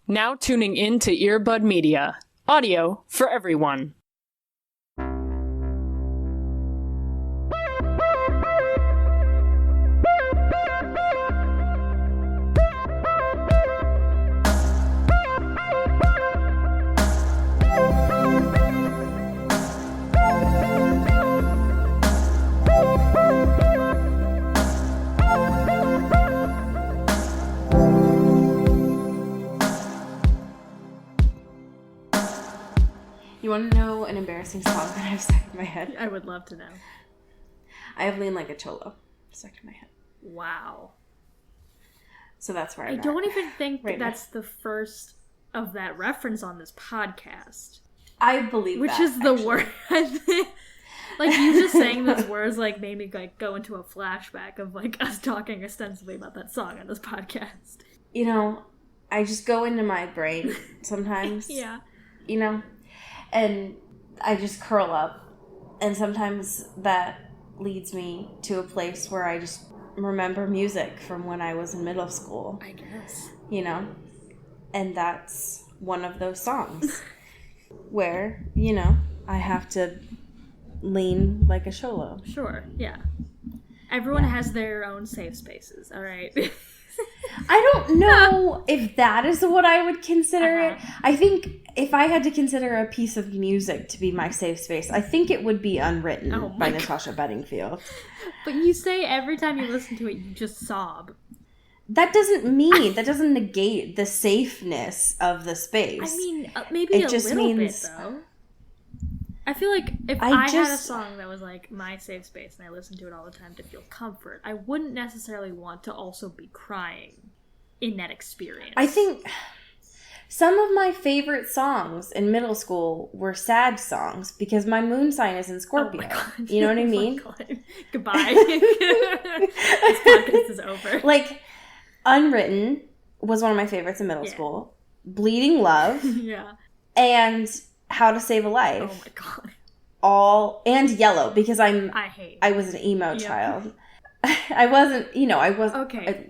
Now tuning in to Earbud Media. Audio for everyone. You want to know an embarrassing song that I've stuck in my head? I would love to know. I have Lean Like a Cholo stuck in my head. Wow. So that's where I don't even think that's the first of that reference on this podcast. I believe Which that, is the word. Like, you just saying those words, like, made me, like, go into a flashback of, like, us talking extensively about that song on this podcast. You know, I just go into my brain sometimes. Yeah. You know? And I just curl up. And sometimes that leads me to a place where I just remember music from when I was in middle school. I guess. You know? And that's one of those songs where, you know, I have to lean like a cholo. Sure, yeah. Everyone has their own safe spaces, all right? I don't know if that is what I would consider it. I think if I had to consider a piece of music to be my safe space, I think it would be Unwritten by Natasha Bedingfield. But you say every time you listen to it, you just sob. That doesn't negate the safeness of the space. I mean, maybe a little bit, though. I feel like if I had a song that was like my safe space and I listened to it all the time to feel comfort, I wouldn't necessarily want to also be crying in that experience. I think some of my favorite songs in middle school were sad songs because my moon sign is in Scorpio. Oh my God. You know what I mean? Oh my God. Goodbye. This podcast is over. Like, Unwritten was one of my favorites in middle school. Bleeding Love. Yeah. And How to Save a Life. Oh my God. And Yellow, because I was an emo Yep. child. I wasn't, Okay.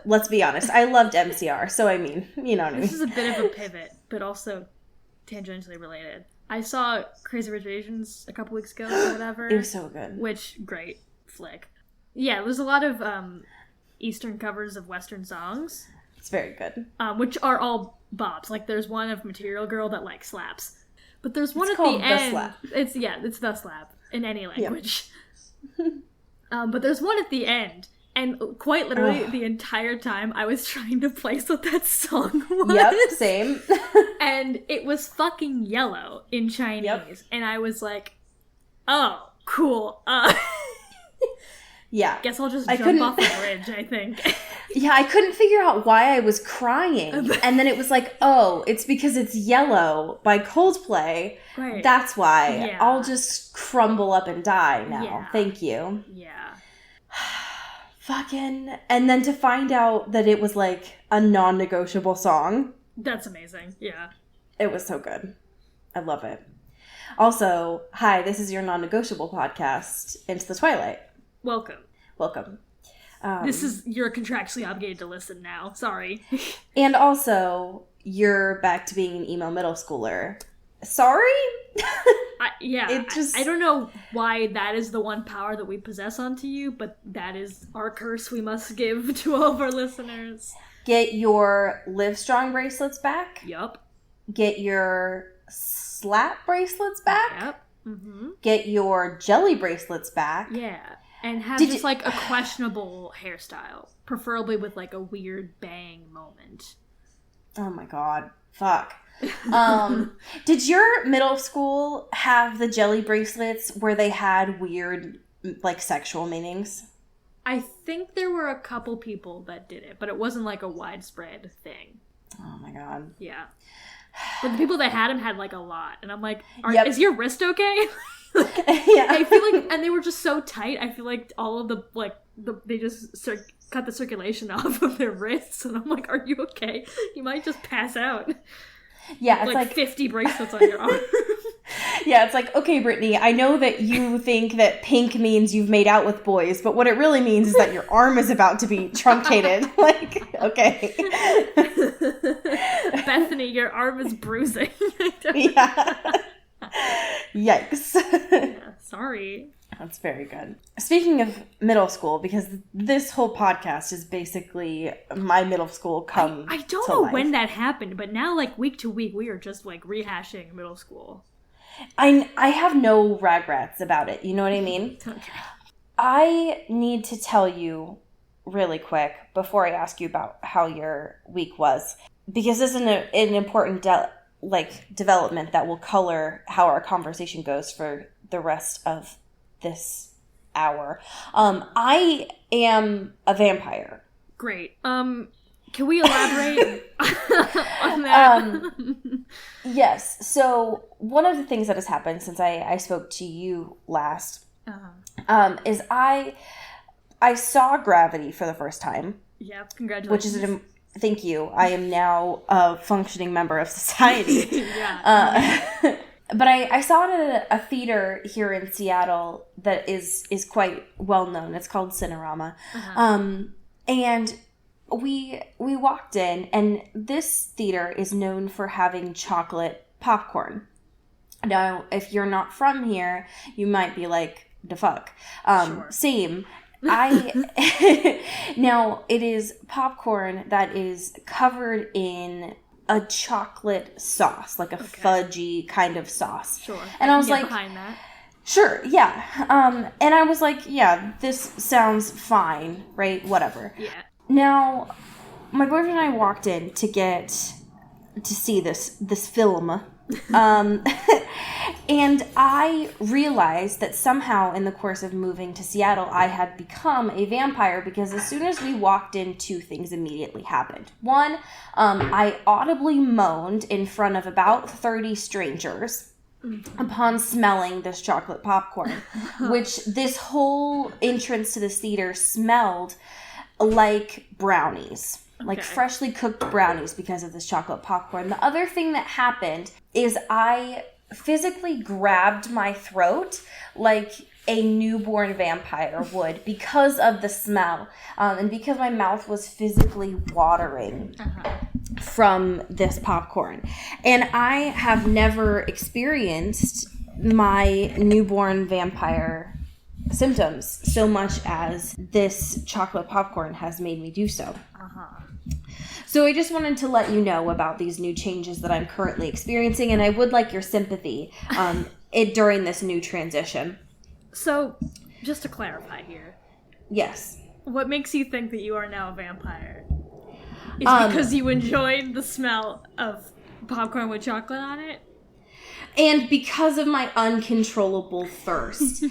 Let's be honest. I loved MCR, so I mean, you know what I mean. This is a bit of a pivot, but also tangentially related. I saw Crazy Rich Asians a couple weeks ago or whatever. It was so good. Which, great flick. Yeah, there's a lot of Eastern covers of Western songs. It's very good. Which are all bops. Like, there's one of Material Girl that, like, slaps. But there's one it's at called the end. Slap. It's the slap in any language. Yeah. But there's one at the end, and quite literally the entire time I was trying to place what that song was. Yep, same. And it was fucking Yellow in Chinese, and I was like, "Oh, cool." Yeah. Guess I'll just jump off the bridge, I think. Yeah, I couldn't figure out why I was crying. And then it was like, oh, it's because it's Yellow by Coldplay. Right. That's why. Yeah. I'll just crumble up and die now. Yeah. Thank you. Yeah. Fucking. And then to find out that it was like a non-negotiable song. That's amazing. Yeah. It was so good. I love it. Also, hi, this is your non-negotiable podcast, Into the Twilight. Welcome. You're contractually obligated to listen now. Sorry. And also, you're back to being an emo middle schooler. Sorry? I don't know why that is the one power that we possess onto you, but that is our curse we must give to all of our listeners. Get your Live Strong bracelets back. Yup. Get your Slap bracelets back. Yep. Mm-hmm. Get your Jelly bracelets back. Yeah. And have like a questionable hairstyle. Preferably with like a weird bang moment. Oh my God. Fuck. Did your middle school have the Jelly bracelets where they had weird, like, sexual meanings? I think there were a couple people that did it, but it wasn't like a widespread thing. Oh my God. Yeah. But the people that had them had like a lot. And I'm like, is your wrist okay? Yeah. I feel like, and they were just so tight, I feel like all of they just cut the circulation off of their wrists, and I'm like, are you okay? You might just pass out. Yeah, it's like 50 bracelets on your arm. Yeah, it's like, okay, Brittany, I know that you think that pink means you've made out with boys, but what it really means is that your arm is about to be truncated. Like, okay. Bethany, your arm is bruising. Yeah. Yikes. Yeah, sorry. That's very good. Speaking of middle school, because this whole podcast is basically my middle school come I don't know when that happened, but now, like, week to week, we are just, like, rehashing middle school. I have no regrets about it. You know what I mean? Okay. I need to tell you really quick before I ask you about how your week was, because this is an important development that will color how our conversation goes for the rest of this hour. I am a vampire. Great. Can we elaborate on that? Yes. So one of the things that has happened since I spoke to you last is I saw Gravity for the first time. Yeah, congratulations. Which is thank you. I am now a functioning member of society. Yeah. But I saw it at a theater here in Seattle that is quite well known. It's called Cinerama. And we walked in, and this theater is known for having chocolate popcorn. Now, if you're not from here, you might be like, the fuck. Sure. Same. Now, it is popcorn that is covered in a chocolate sauce, like a fudgy kind of sauce. Sure. And I was like, behind that. Sure, yeah. And I was like, yeah, this sounds fine, right? Whatever. Yeah. Now, my boyfriend and I walked in to see this film. And I realized that somehow in the course of moving to Seattle, I had become a vampire, because as soon as we walked in, two things immediately happened. One, I audibly moaned in front of about 30 strangers upon smelling this chocolate popcorn, which this whole entrance to this theater smelled like brownies. Like freshly cooked brownies because of this chocolate popcorn. The other thing that happened is I physically grabbed my throat like a newborn vampire would because of the smell. And because my mouth was physically watering from this popcorn. And I have never experienced my newborn vampire symptoms so much as this chocolate popcorn has made me do so. So I just wanted to let you know about these new changes that I'm currently experiencing, and I would like your sympathy during this new transition. So, just to clarify here. Yes. What makes you think that you are now a vampire? Is because you enjoyed the smell of popcorn with chocolate on it? And because of my uncontrollable thirst, to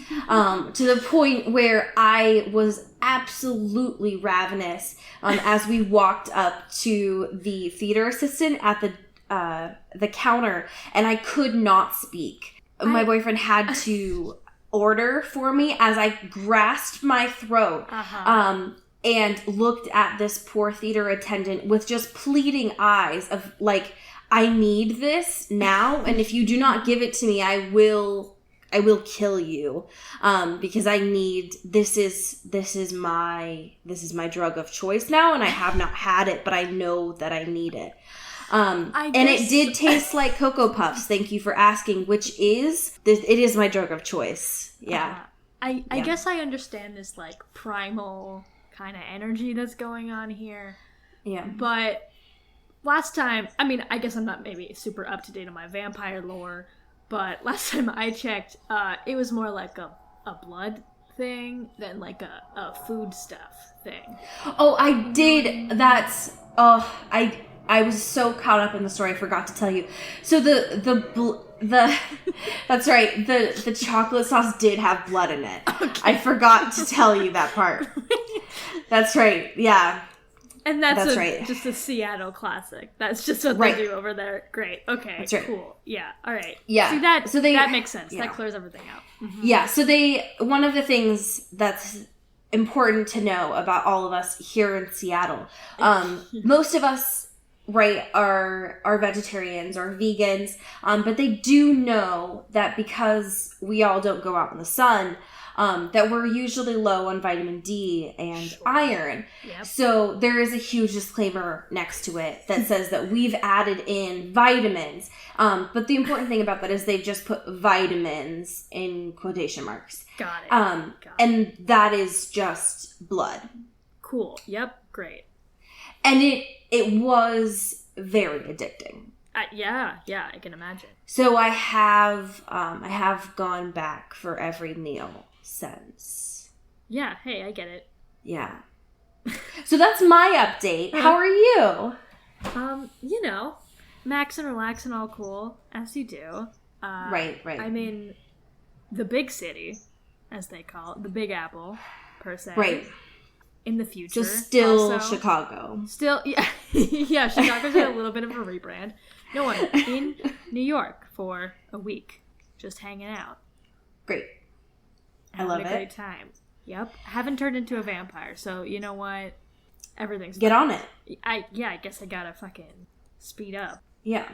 the point where I was absolutely ravenous as we walked up to the theater assistant at the counter, and I could not speak. My boyfriend had to order for me as I grasped my throat and looked at this poor theater attendant with just pleading eyes of like, I need this now, and if you do not give it to me, I will kill you, because I need this is my drug of choice now, and I have not had it, but I know that I need it. And it did taste like Cocoa Puffs. Thank you for asking. It is my drug of choice. Yeah. I guess I understand this like primal kind of energy that's going on here. Yeah. But last time, I mean, I guess I'm not maybe super up to date on my vampire lore, but last time I checked, it was more like a blood thing than like a food stuff thing. Oh, I did. I was so caught up in the story, I forgot to tell you. So the that's right. The chocolate sauce did have blood in it. Okay. I forgot to tell you that part. That's right. Yeah. And that's right. Just a Seattle classic. That's just what they do over there. Great. Okay. That's right. Cool. Yeah. All right. Yeah. See, that makes sense. Yeah. That clears everything out. Mm-hmm. Yeah. So one of the things that's important to know about all of us here in Seattle, most of us, right, are vegetarians or vegans, but they do know that because we all don't go out in the sun, that we're usually low on vitamin D and iron. Yep. So there is a huge disclaimer next to it that says that we've added in vitamins. But the important thing about that is they've just put vitamins in quotation marks. Got it. And that is just blood. Cool. Yep. Great. And it was very addicting. Yeah, I can imagine. So I have gone back for every meal since. Yeah, hey, I get it. Yeah. So that's my update. How are you? You know, max and relax and all cool, as you do. Right. I'm in the big city, as they call it, the Big Apple, per se. Right. In the future. So still also, Chicago. Still, yeah. Yeah, Chicago's had a little bit of a rebrand. No, I'm in New York for a week, just hanging out. Great. I love it. Having a great time. Yep. Haven't turned into a vampire, so you know what? Everything's Get on it. I guess I gotta fucking speed up. Yeah.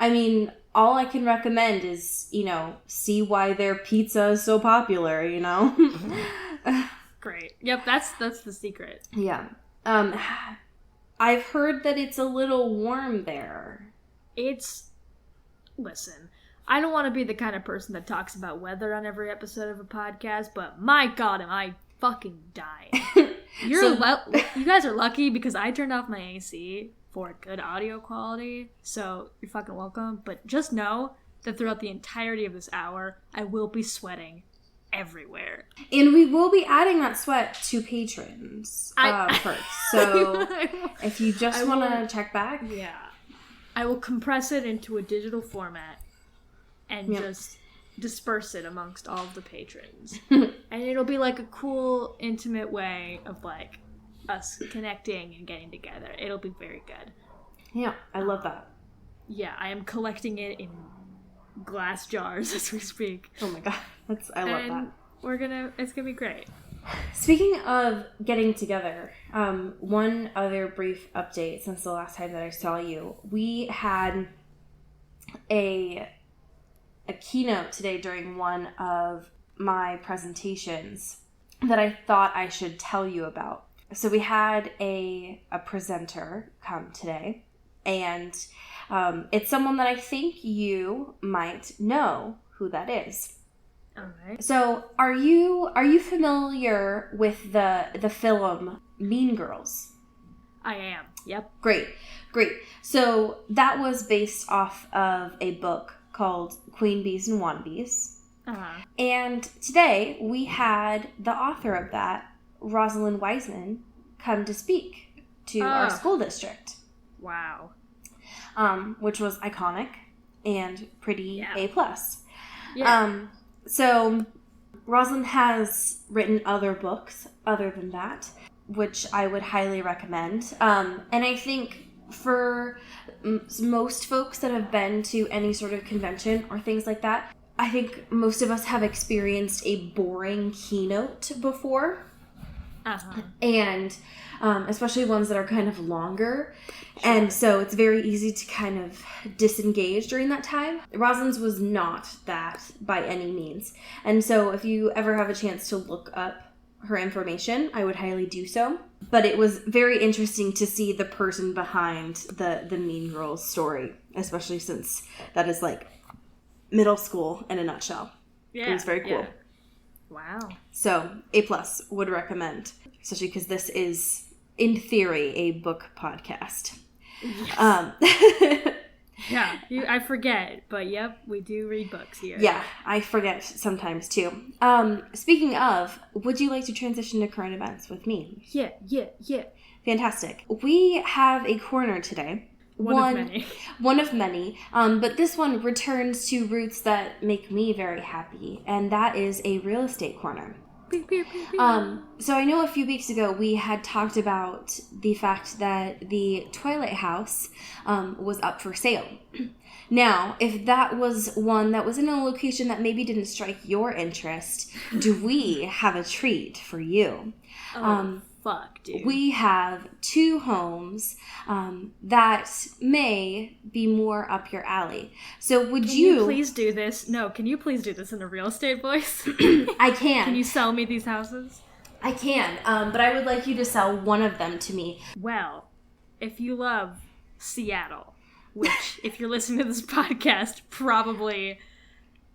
I mean, all I can recommend is, see why their pizza is so popular, Great. Yep, that's the secret. Yeah. I've heard that it's a little warm there. Listen, I don't want to be the kind of person that talks about weather on every episode of a podcast, but my god, am I fucking dying. You guys are lucky because I turned off my AC for good audio quality, so you're fucking welcome. But just know that throughout the entirety of this hour, I will be sweating everywhere. And we will be adding that sweat to patrons first. So if you just want to check back. Yeah. I will compress it into a digital format and just disperse it amongst all of the patrons. And it'll be like a cool, intimate way of like us connecting and getting together. It'll be very good. Yeah, I love that. Yeah, I am collecting it in glass jars as we speak. Oh my god, I love that. It's gonna be great. Speaking of getting together, one other brief update since the last time that I saw you. We had a keynote today during one of my presentations that I thought I should tell you about. So we had a presenter come today, and it's someone that I think you might know who that is. All right. So, are you familiar with the film Mean Girls? I am. Yep. Great. So that was based off of a book called Queen Bees and Wannabes. Uh-huh. And today we had the author of that, Rosalind Wiseman, come to speak to our school district. Wow. Which was iconic and pretty A+. Yeah. So Rosalind has written other books other than that, which I would highly recommend. And I think for most folks that have been to any sort of convention or things like that, I think most of us have experienced a boring keynote before. Uh-huh. And especially ones that are kind of longer. Sure. And so it's very easy to kind of disengage during that time. Rosalind's was not that by any means. And so if you ever have a chance to look up her information, I would highly do so. But it was very interesting to see the person behind the Mean Girls story, especially since that is like middle school in a nutshell. Yeah. It was very cool. Yeah. Wow. So, A+ would recommend, especially because this is, in theory, a book podcast. Yes. Yeah, I forget, but yep, we do read books here. Yeah, I forget sometimes too. Speaking of, would you like to transition to current events with me? Yeah. Fantastic. We have a corner today. One of many. But this one returns to roots that make me very happy, and that is a real estate corner. So I know a few weeks ago we had talked about the fact that the Twilight House was up for sale. Now, if that was one that was in a location that maybe didn't strike your interest, do we have a treat for you? fuck, dude? We have 2 homes that may be more up your alley. So would Can you please do this? No, can you please do this in a real estate voice? I can. Can you sell me these houses? I can, but I would like you to sell one of them to me. Well, if you love Seattle, which, if you're listening to this podcast, probably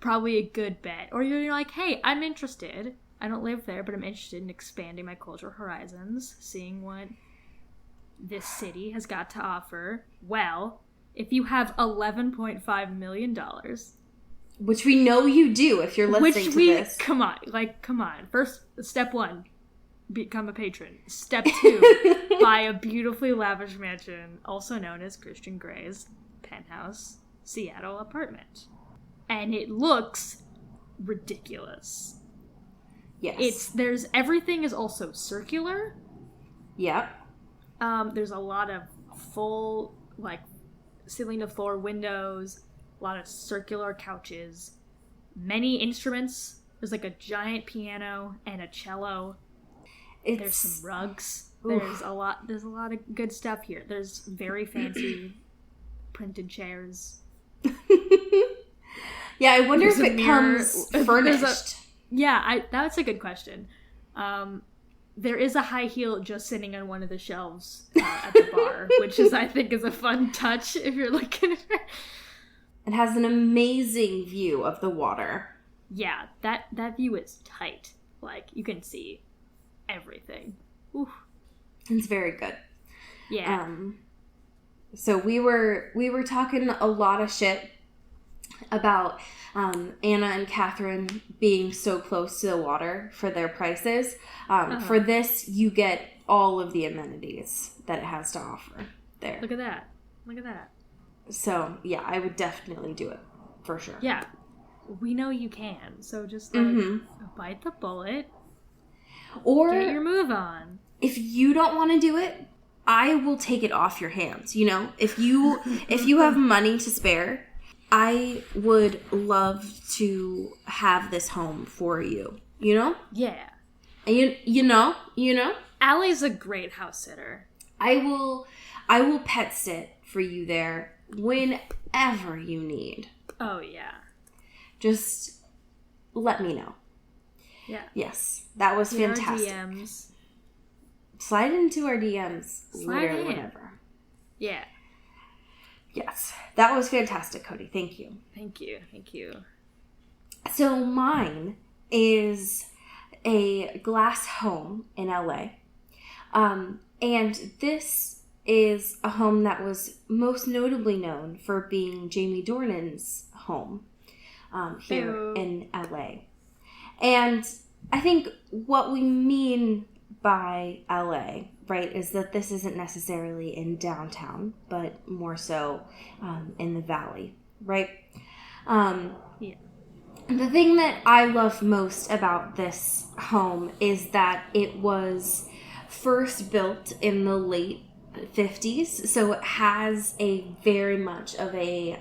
a good bet. Or you're like, hey, I'm interested. I don't live there, but I'm interested in expanding my cultural horizons, seeing what this city has got to offer. Well, if you have $11.5 million... Which we know you do if you're listening to this. Come on. First, step 1, become a patron. Step 2, buy a beautifully lavish mansion, also known as Christian Grey's penthouse Seattle apartment. And it looks ridiculous. Yes. Everything is also circular. Yep. There's a lot of full, ceiling to floor windows, a lot of circular couches, many instruments. There's a giant piano and a cello. There's some rugs. There's a lot of good stuff here. There's very fancy printed chairs. Yeah, I wonder if it comes furnished. That's a good question. There is a high heel just sitting on one of the shelves at the bar, which I think is a fun touch if you're looking at it. It has an amazing view of the water. Yeah, that view is tight. You can see everything. Oof. It's very good. Yeah. So we were talking a lot of shit about Anna and Catherine being so close to the water for their prices. For this, you get all of the amenities that it has to offer there. Look at that. So, yeah, I would definitely do it, for sure. Yeah. We know you can, so just, bite the bullet. Or get your move on. If you don't want to do it, I will take it off your hands, you know? If you have money to spare, I would love to have this home for you, you know? Yeah. And you know? Allie's a great house sitter. I will pet sit for you there whenever you need. Oh, yeah. Just let me know. Yeah. Yes. That was fantastic. Our DMs. Slide into our DMs. Slide in. Whenever. Yeah. Yes. That was fantastic, Cody. Thank you. Thank you. So mine is a glass home in LA. And this is a home that was most notably known for being Jamie Dornan's home here in LA. And I think what we mean by LA, right, is that this isn't necessarily in downtown, but more so in the valley, right? Yeah. The thing that I love most about this home is that it was first built in the late 50s, so it has a very much of a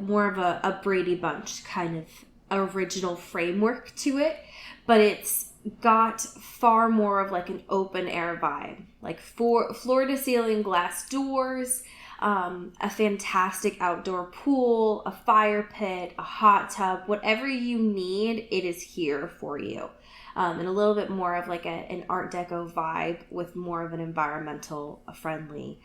more of a Brady Bunch kind of original framework to it, but it's got far more of an open air vibe, floor to ceiling glass doors, a fantastic outdoor pool, a fire pit, a hot tub, whatever you need, it is here for you. And a little bit more of an Art Deco vibe with more of an environmental friendly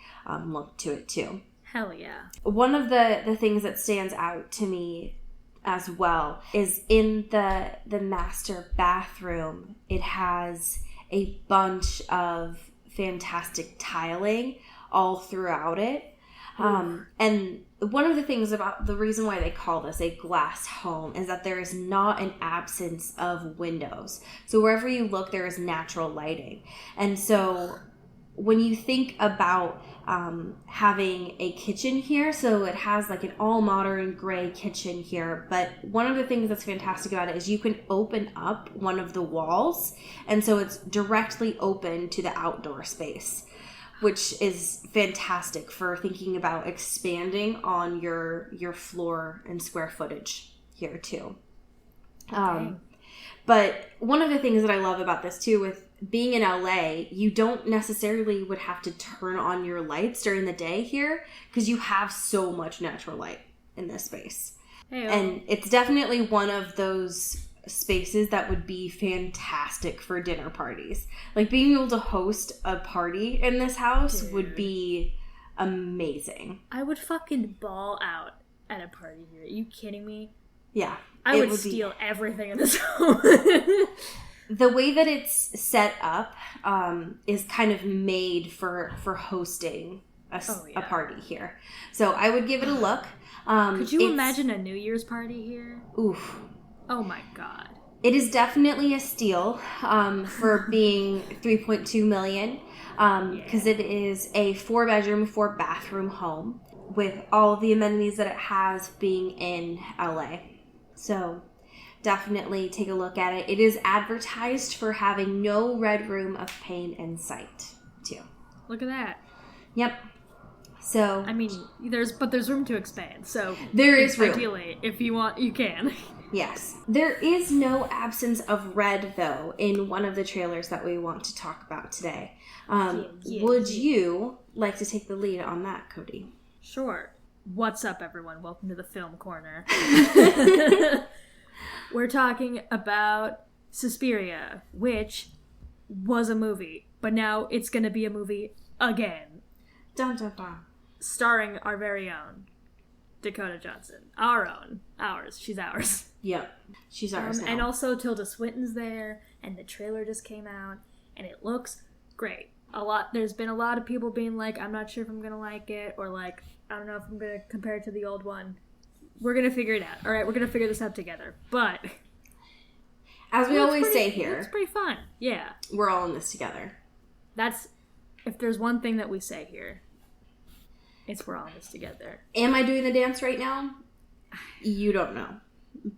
look to it too. Hell yeah. One of the things that stands out to me as well is in the master bathroom, it has a bunch of fantastic tiling all throughout it. And one of the things about the reason why they call this a glass home is that there is not an absence of windows. So wherever you look, there is natural lighting. And so when you think about having a kitchen here, so it has an all modern gray kitchen here, but one of the things that's fantastic about it is you can open up one of the walls, and so it's directly open to the outdoor space, which is fantastic for thinking about expanding on your floor and square footage here too. But one of the things that I love about this too, being in LA, you don't necessarily would have to turn on your lights during the day here because you have so much natural light in this space. Hey-o. And it's definitely one of those spaces that would be fantastic for dinner parties. Like, being able to host a party in this house would be amazing. I would fucking ball out at a party here. Are you kidding me? Yeah. I would steal everything in this home. The way that it's set up is kind of made for hosting a party here. So I would give it a look. Could you imagine a New Year's party here? Oof. Oh my god. It is definitely a steal for being $3.2 million because it is a 4-bedroom, 4-bathroom home with all of the amenities that it has being in LA. So definitely take a look at it. It is advertised for having no red room of pain in sight, too. Look at that. Yep. So I mean, there's room to expand. So there is room. Ideally, if you want, you can. Yes. There is no absence of red, though, in one of the trailers that we want to talk about today. Would you like to take the lead on that, Cody? Sure. What's up, everyone? Welcome to the Film Corner. We're talking about Suspiria, which was a movie, but now it's going to be a movie again. Dun, dun, dun. Starring our very own Dakota Johnson. Ours. She's ours. Yep. She's ours now. And also Tilda Swinton's there, and the trailer just came out, and it looks great. There's been a lot of people being like, I'm not sure if I'm going to like it, or like, I don't know if I'm going to compare it to the old one. We're going to figure it out. All right, we're going to figure this out together. But as we always say here, it's pretty fun. Yeah. We're all in this together. If there's one thing that we say here, it's we're all in this together. Am I doing the dance right now? You don't know.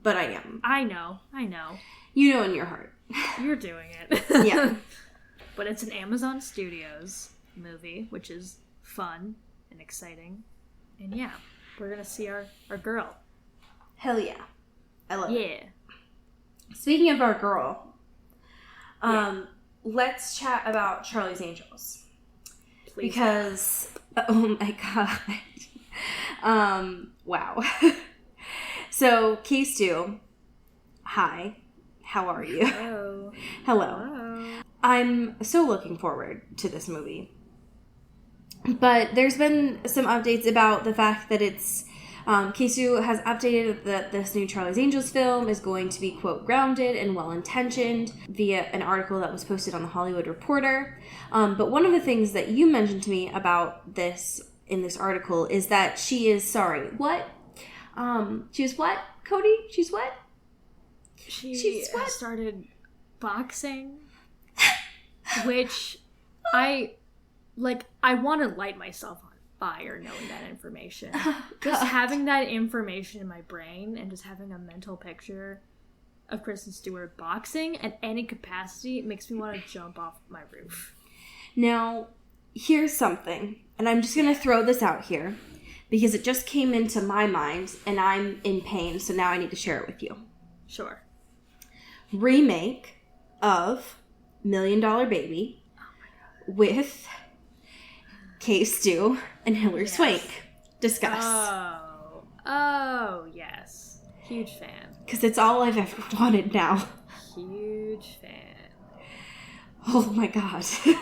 But I am. I know. You know in your heart. You're doing it. Yeah. But it's an Amazon Studios movie, which is fun and exciting. And yeah, we're going to see our girl. Hell yeah. I love it. Yeah. Speaking of our girl, let's chat about Charlie's Angels. Please. Because, oh my god. Wow. So, K-Stu, hi. How are you? Hello. Hello. I'm so looking forward to this movie. But there's been some updates about the fact that it's K-Stu has updated that this new Charlie's Angels film is going to be, quote, grounded and well-intentioned via an article that was posted on The Hollywood Reporter. But one of the things that you mentioned to me about this in this article is that she is, what? She was what, Cody? She's what? She's what? Started boxing, which I want to light myself on fire knowing that information. Just having that information in my brain and just having a mental picture of Kristen Stewart boxing at any capacity makes me want to jump off my roof. Now, here's something, and I'm just going to throw this out here because it just came into my mind and I'm in pain, so now I need to share it with you. Sure. Remake of $1 Million Baby with K-Stu and Hilary Swank. Discuss. Oh, yes. Huge fan. Because it's all I've ever wanted now. Huge fan. Oh my god. Wow.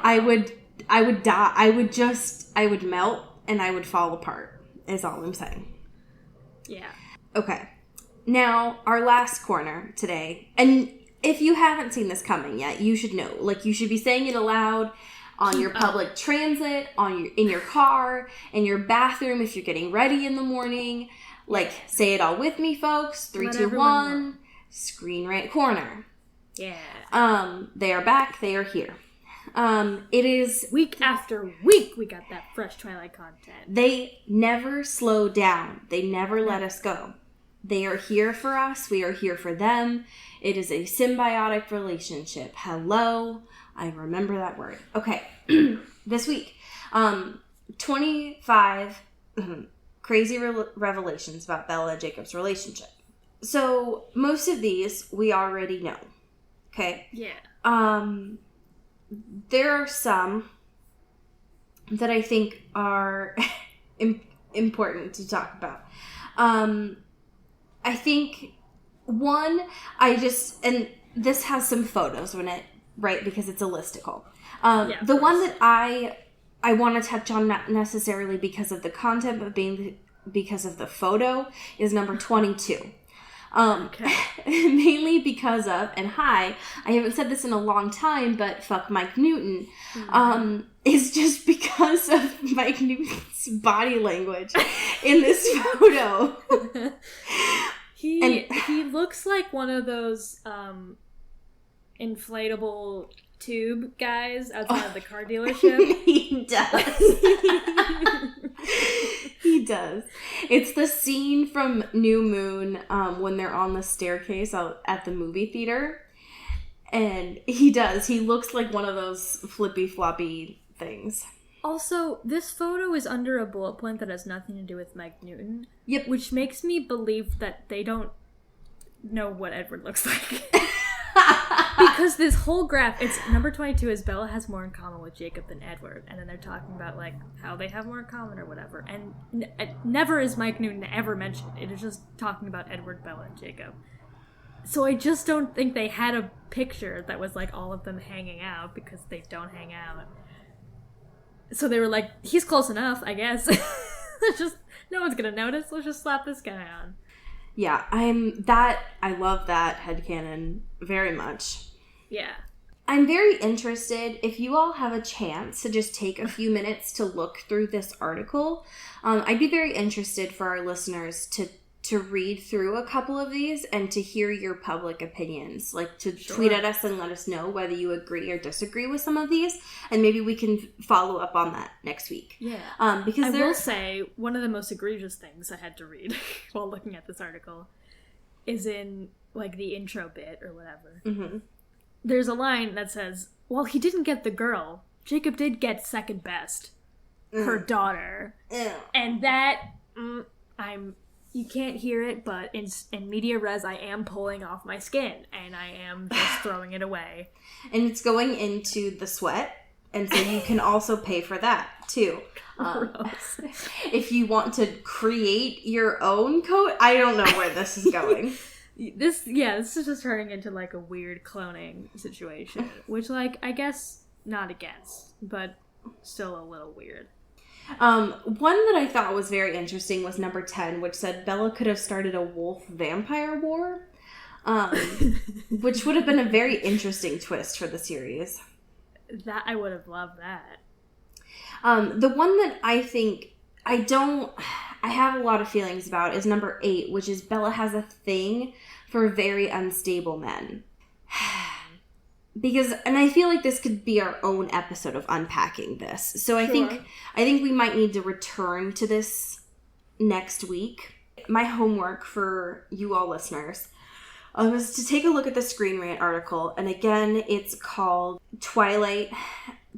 I would die. I would melt and I would fall apart, is all I'm saying. Yeah. Okay. Now, our last corner today, and if you haven't seen this coming yet, you should know. Like, you should be saying it aloud on your public transit, in your car, in your bathroom if you're getting ready in the morning. Like, say it all with me, folks. 3, 2, 1. Screen Rant Corner. Yeah. They are back. They are here. It is week after week we got that fresh Twilight content. They never slow down. They never let us go. They are here for us. We are here for them. It is a symbiotic relationship. Hello. I remember that word. Okay. This week, 25 crazy revelations about Bella and Jacob's relationship. So most of these we already know Okay. Yeah. There are some that I think are important to talk about. I think one, and this has some photos in it, right? Because it's a listicle. The one that I want to touch on, not necessarily because of the content, but because of the photo, is number 22. Mainly because of, and I haven't said this in a long time, but fuck Mike Newton, is just because of Mike Newton's body language in this photo. He looks like one of those inflatable tube guys outside of the car dealership. He does. He does. It's the scene from New Moon when they're on the staircase out at the movie theater. And he does. He looks like one of those flippy floppy things. Also, this photo is under a bullet point that has nothing to do with Mike Newton. Yep. Which makes me believe that they don't know what Edward looks like. Because this whole graph, it's number 22 is Bella has more in common with Jacob than Edward. And then they're talking about, like, how they have more in common or whatever. And never is Mike Newton ever mentioned. It is just talking about Edward, Bella, and Jacob. So I just don't think they had a picture that was, like, all of them hanging out, because they don't hang out. So they were like, he's close enough, I guess. No one's gonna notice. Let's just slap this guy on. Yeah, I love that headcanon very much. Yeah. I'm very interested, if you all have a chance to just take a few minutes to look through this article, I'd be very interested for our listeners to read through a couple of these and to hear your public opinions. Like, to tweet at us and let us know whether you agree or disagree with some of these, and maybe we can follow up on that next week. Yeah. Because I will say, one of the most egregious things I had to read while looking at this article is in, like, the intro bit or whatever. Mm-hmm. There's a line that says, "Well, he didn't get the girl. Jacob did get second best. Her daughter." And that, you can't hear it, but in media res, I am pulling off my skin, and I am just throwing it away. And it's going into the sweat, and so you can also pay for that, too. If you want to create your own coat, I don't know where this is going. This is just turning into, like, a weird cloning situation, which, like, I guess not against, but still a little weird. One that I thought was very interesting was number 10, which said Bella could have started a wolf-vampire war, which would have been a very interesting twist for the series. That, I would have loved that. The one that I think I have a lot of feelings about is number 8, which is Bella has a thing for very unstable men. Because, and I feel like this could be our own episode of unpacking this. So I think we might need to return to this next week. My homework for you all listeners was to take a look at the Screen Rant article. And again, it's called Twilight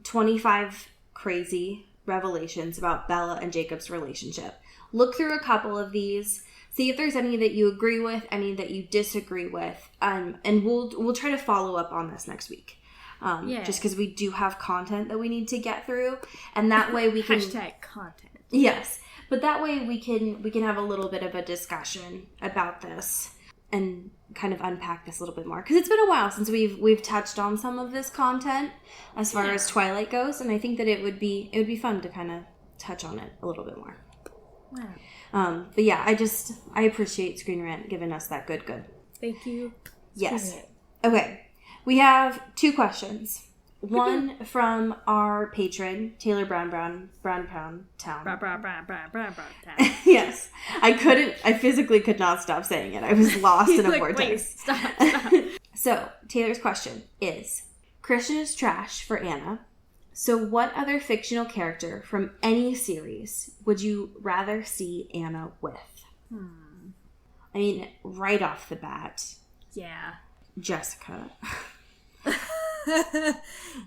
25 Crazy Revelations About Bella and Jacob's Relationship. Look through a couple of these. See if there's any that you agree with, any that you disagree with, and we'll try to follow up on this next week. Just because we do have content that we need to get through, and that way we can hashtag content. Yes, but that way we can have a little bit of a discussion about this and kind of unpack this a little bit more, because it's been a while since we've touched on some of this content as far as Twilight goes, and I think that it would be fun to kind of touch on it a little bit more. Wow. But yeah, I appreciate Screen Rant giving us that good. Thank you. Yes. Okay. We have 2 questions. One from our patron, Taylor Brown Town. Yes. I physically could not stop saying it. I was lost in a vortex. Wait, stop. So, Taylor's question is, Christian is trash for Anna. So what other fictional character from any series would you rather see Anna with? I mean, right off the bat. Yeah. Jessica.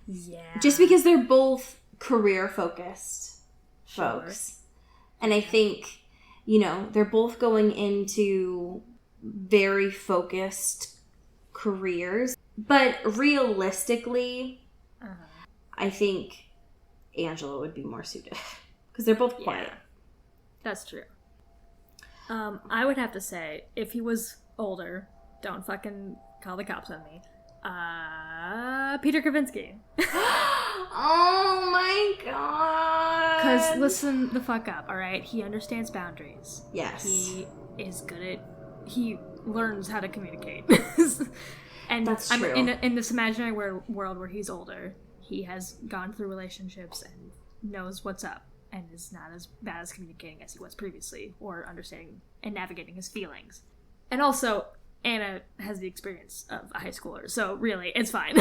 Yeah. Just because they're both career-focused folks. And I think, they're both going into very focused careers. But realistically, I think Angela would be more suited. Because they're both quiet. Yeah, that's true. I would have to say, if he was older, don't fucking call the cops on me, Peter Kavinsky. Oh my god. Because listen the fuck up, alright? He understands boundaries. Yes. He is good at... He learns how to communicate. And that's true. In this imaginary world where he's older, he has gone through relationships and knows what's up. And is not as bad as communicating as he was previously, or understanding and navigating his feelings. And also, Anna has the experience of a high schooler, so really, it's fine.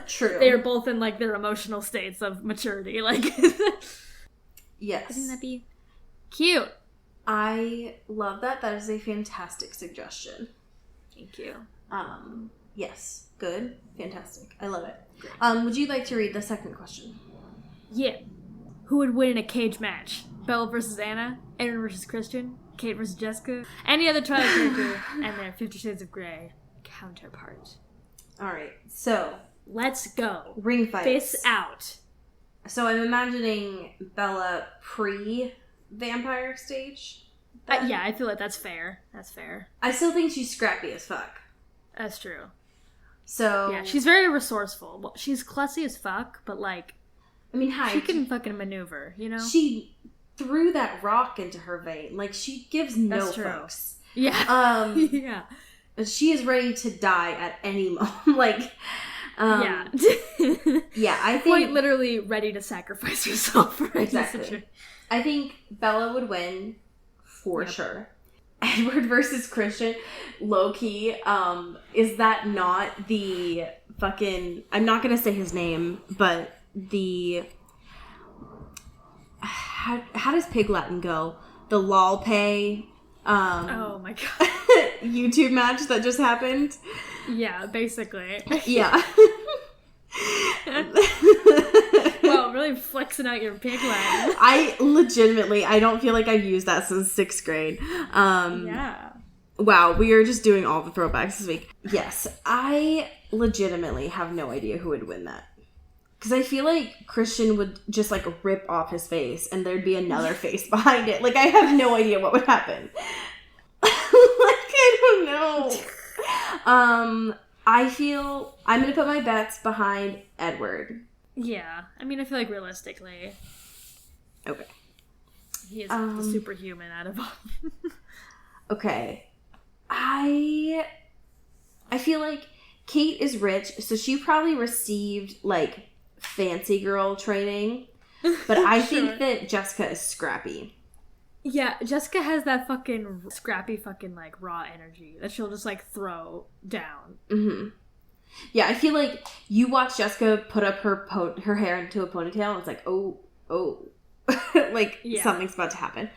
True. They are both in, like, their emotional states of maturity, like... Yes. I think that'd be cute. I love that. That is a fantastic suggestion. Thank you. Yes. Good. Fantastic. I love it. Great. Would you like to read the second question? Yeah. Who would win in a cage match? Bella versus Anna? Aaron versus Christian? Kate versus Jessica? Any other Twilight character and their 50 Shades of Grey counterpart. Alright, so... Let's go. Ring fights. Face out. So I'm imagining Bella pre-vampire stage. Yeah, I feel like that's fair. That's fair. I still think she's scrappy as fuck. That's true. So... Yeah, she's very resourceful. Well, she's klutzy as fuck, but, like... I mean, she can fucking maneuver, you know? She threw that rock into her vein. Like, she gives no fucks. Yeah. Yeah. She is ready to die at any moment. Like, yeah. Yeah, I think... Quite literally ready to sacrifice herself for exactly. I think Bella would win, for sure. Edward versus Christian, low-key, is that not the fucking... I'm not gonna say his name, but... the how does Pig Latin go? The LOLpay oh my god. YouTube match that just happened. Yeah, basically. Yeah. Wow, really flexing out your Pig Latin. I don't feel like I've used that since 6th grade. Yeah. Wow, we are just doing all the throwbacks this week. Yes, I legitimately have no idea who would win that. Because I feel like Christian would just, like, rip off his face and there'd be another face behind it. Like, I have no idea what would happen. Like, I don't know. I feel I'm going to put my bets behind Edward. Yeah. I mean, I feel like realistically. Okay. He is the superhuman out of all. Okay. I feel like Kate is rich, so she probably received, like... fancy girl training, but I think that Jessica is scrappy. Yeah, Jessica has that fucking scrappy fucking, like, raw energy that she'll just, like, throw down. Mm-hmm. Yeah, I feel like you watch Jessica put up her hair into a ponytail and it's like, oh. Like, something's about to happen.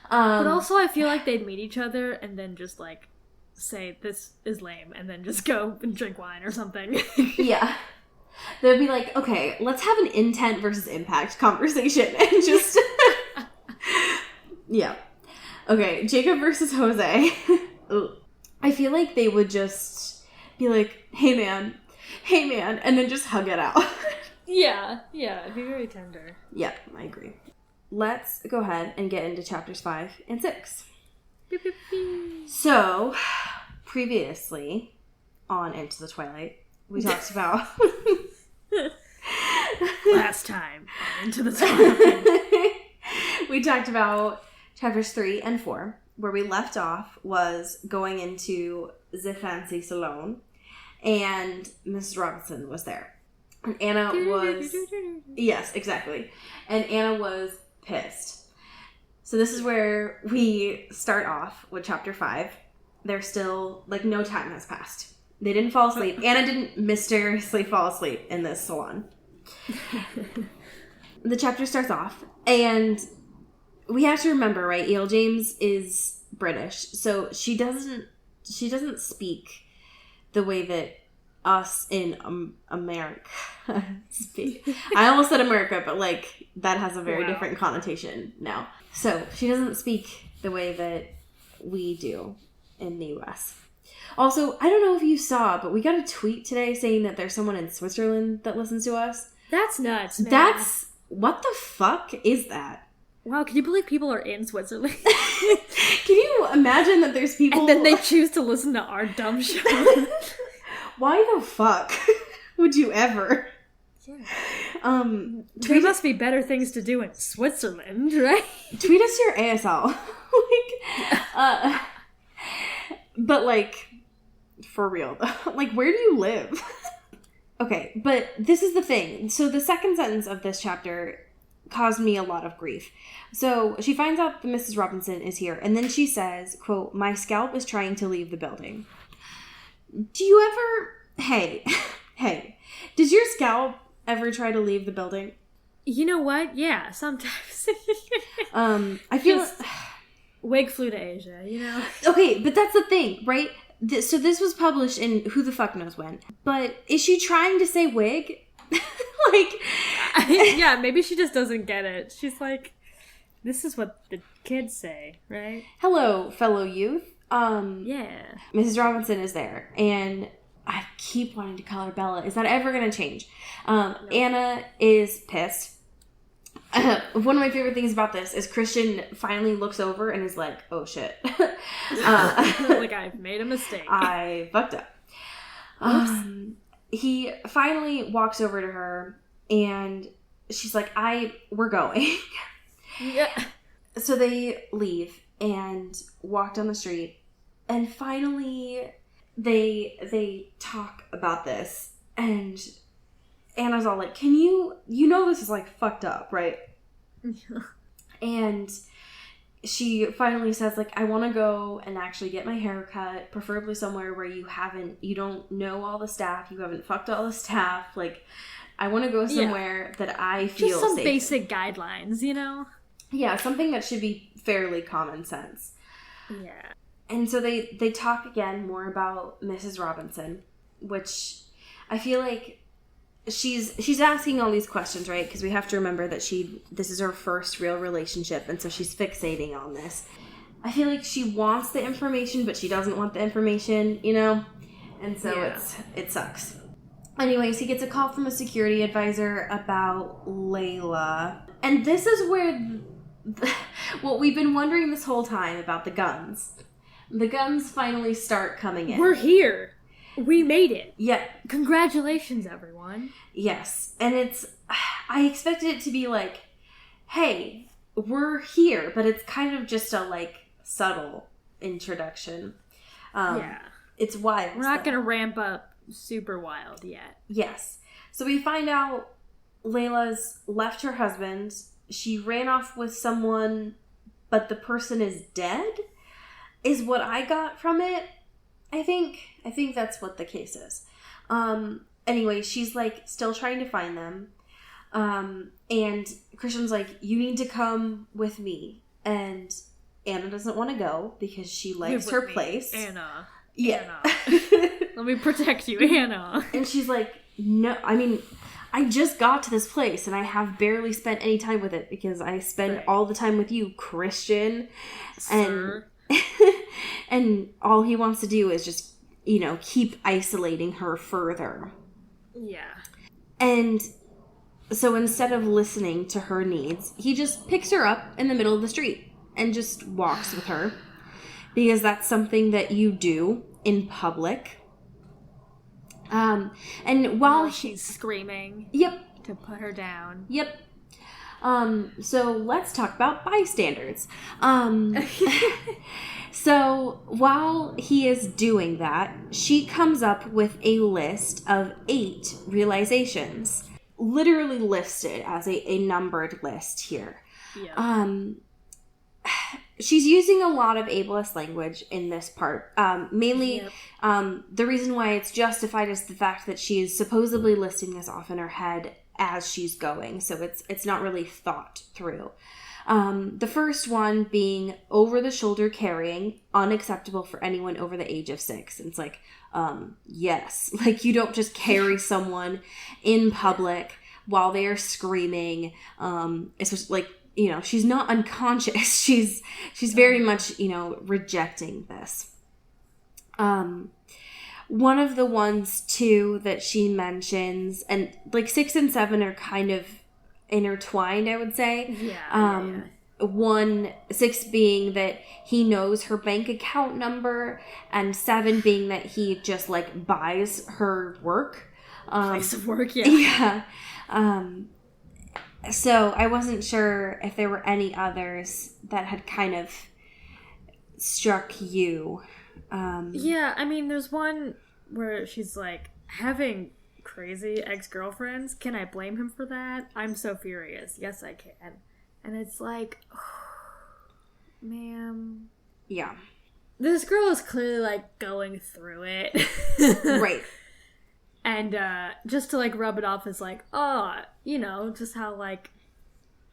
But also I feel like they'd meet each other and then just, like, say, this is lame, and then just go and drink wine or something. Yeah. They'd be like, okay, let's have an intent versus impact conversation. And just... yeah. Okay, Jacob versus Jose. I feel like they would just be like, hey man, and then just hug it out. Yeah, it'd be very tender. Yeah, I agree. Let's go ahead and get into chapters 5 and 6. Beep, beep, beep. So, previously on Into the Twilight, we talked about... Last time on Into the Twilight. We talked about chapters 3 and 4. Where we left off was going into the fancy salon, and Mrs. Robinson was there. And Anna was... Yes, exactly. And Anna was pissed. So this is where we start off with chapter 5. There's still, like, no time has passed. They didn't fall asleep. Anna didn't mysteriously fall asleep in this salon. The chapter starts off, and we have to remember, right? E.L. James is British, so she doesn't speak the way that us in America speak. I almost said America, but, like, that has a very different connotation now. So she doesn't speak the way that we do in the U.S. Also, I don't know if you saw, but we got a tweet today saying that there's someone in Switzerland that listens to us. That's nuts, man. What the fuck is that? Wow, can you believe people are in Switzerland? Can you imagine that there's people... And then they choose to listen to our dumb show? Why the fuck would you ever? Yeah. There must be better things to do in Switzerland, right? Tweet us your ASL. But like, for real, like, where do you live? Okay, but this is the thing. So the second sentence of this chapter caused me a lot of grief. So she finds out that Mrs. Robinson is here, and then she says, quote, "My scalp is trying to leave the building." Do you ever... Hey, does your scalp ever try to leave the building? You know what? Yeah, sometimes. I feel... Wig flew to Asia, you know? Okay, but that's the thing, right? So this was published in who the fuck knows when. But is she trying to say wig? Like... Yeah, maybe she just doesn't get it. She's like, this is what the kids say, right? Hello, fellow youth. Yeah. Mrs. Robinson is there, and I keep wanting to call her Bella. Is that ever going to change? No. Anna is pissed. One of my favorite things about this is Christian finally looks over and is like, oh shit. Like, I've made a mistake. I fucked up. He finally walks over to her and she's like, we're going. Yeah. So they leave and walk down the street, and finally they talk about this, and Anna's all like, you know this is like fucked up, right? Yeah. And she finally says, like, I want to go and actually get my hair cut, preferably somewhere where you don't know all the staff, you haven't fucked all the staff. Like, I want to go somewhere that I feel just some safe. Basic guidelines, you know? Yeah, something that should be fairly common sense. Yeah. And so they talk again more about Mrs. Robinson, which I feel like she's asking all these questions, right? Because we have to remember that this is her first real relationship, and so she's fixating on this. I feel like she wants the information, but she doesn't want the information, you know? And so it sucks. Anyways, he gets a call from a security advisor about Layla. And this is where what we've been wondering this whole time about the guns. The guns finally start coming in. We're here. We made it. Yeah. Congratulations, everyone. Yes. And I expected it to be like, hey, we're here, but it's kind of just a, like, subtle introduction. Yeah. It's wild. We're not going to ramp up super wild yet. Yes. So we find out Layla's left her husband. She ran off with someone, but the person is dead, is what I got from it. I think that's what the case is. Anyway, she's, like, still trying to find them. And Christian's like, you need to come with me. And Anna doesn't want to go because she likes her place. Anna. Yeah. Anna. Let me protect you, Anna. And she's like, no, I mean, I just got to this place and I have barely spent any time with it because I spend all the time with you, Christian. Sir. And all he wants to do is just, you know, keep isolating her further. Yeah. And so instead of listening to her needs, he just picks her up in the middle of the street and just walks with her. Because that's something that you do in public. And while she's screaming. Yep. To put her down. Yep. So let's talk about bystanders. So while he is doing that, she comes up with a list of 8 realizations. Literally listed as a numbered list here. Yeah. She's using a lot of ableist language in this part. Mainly, the reason why it's justified is the fact that she is supposedly listing this off in her head as she's going. So it's not really thought through. The first one being over-the-shoulder carrying, unacceptable for anyone over the age of 6. And it's like, yes. Like, you don't just carry someone in public while they are screaming. It's just like, you know, she's not unconscious. She's very much, you know, rejecting this. One of the ones, too, that she mentions, and, like, 6 and 7 are kind of intertwined, I would say. Yeah. 6 being that he knows her bank account number, and 7 being that he just, like, buys her work. Place of work, yeah. Yeah. So I wasn't sure if there were any others that had kind of struck you. Yeah, I mean, there's one where she's like, having crazy ex-girlfriends, can I blame him for that? I'm so furious. Yes, I can. And it's like, oh, ma'am. Yeah. This girl is clearly, like, going through it. Right. And just to, like, rub it off as, like, oh, you know, just how, like,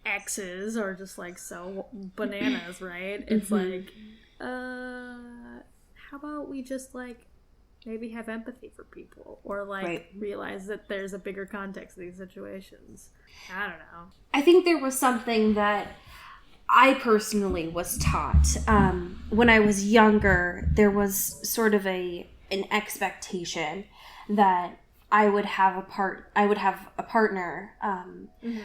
exes are just, like, so bananas, right? It's like, how about we just, like, maybe have empathy for people? Or, like, realize that there's a bigger context to these situations. I don't know. I think there was something that I personally was taught. When I was younger, there was sort of an expectation that I would have a partner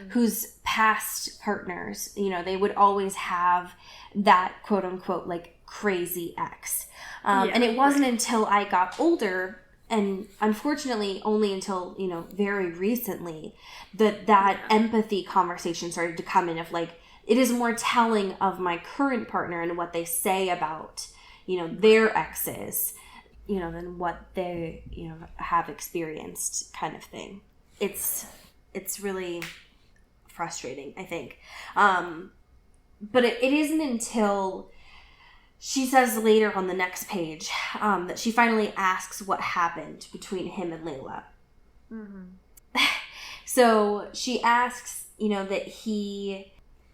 whose past partners, you know, they would always have that quote unquote like crazy ex. And it wasn't until I got older, and unfortunately only until, you know, very recently, that empathy conversation started to come in of like, it is more telling of my current partner and what they say about, you know, their exes, you know, than what they, you know, have experienced, kind of thing. It's really frustrating, I think. But it isn't until she says later on the next page that she finally asks what happened between him and Layla. Mm-hmm. So she asks, you know, that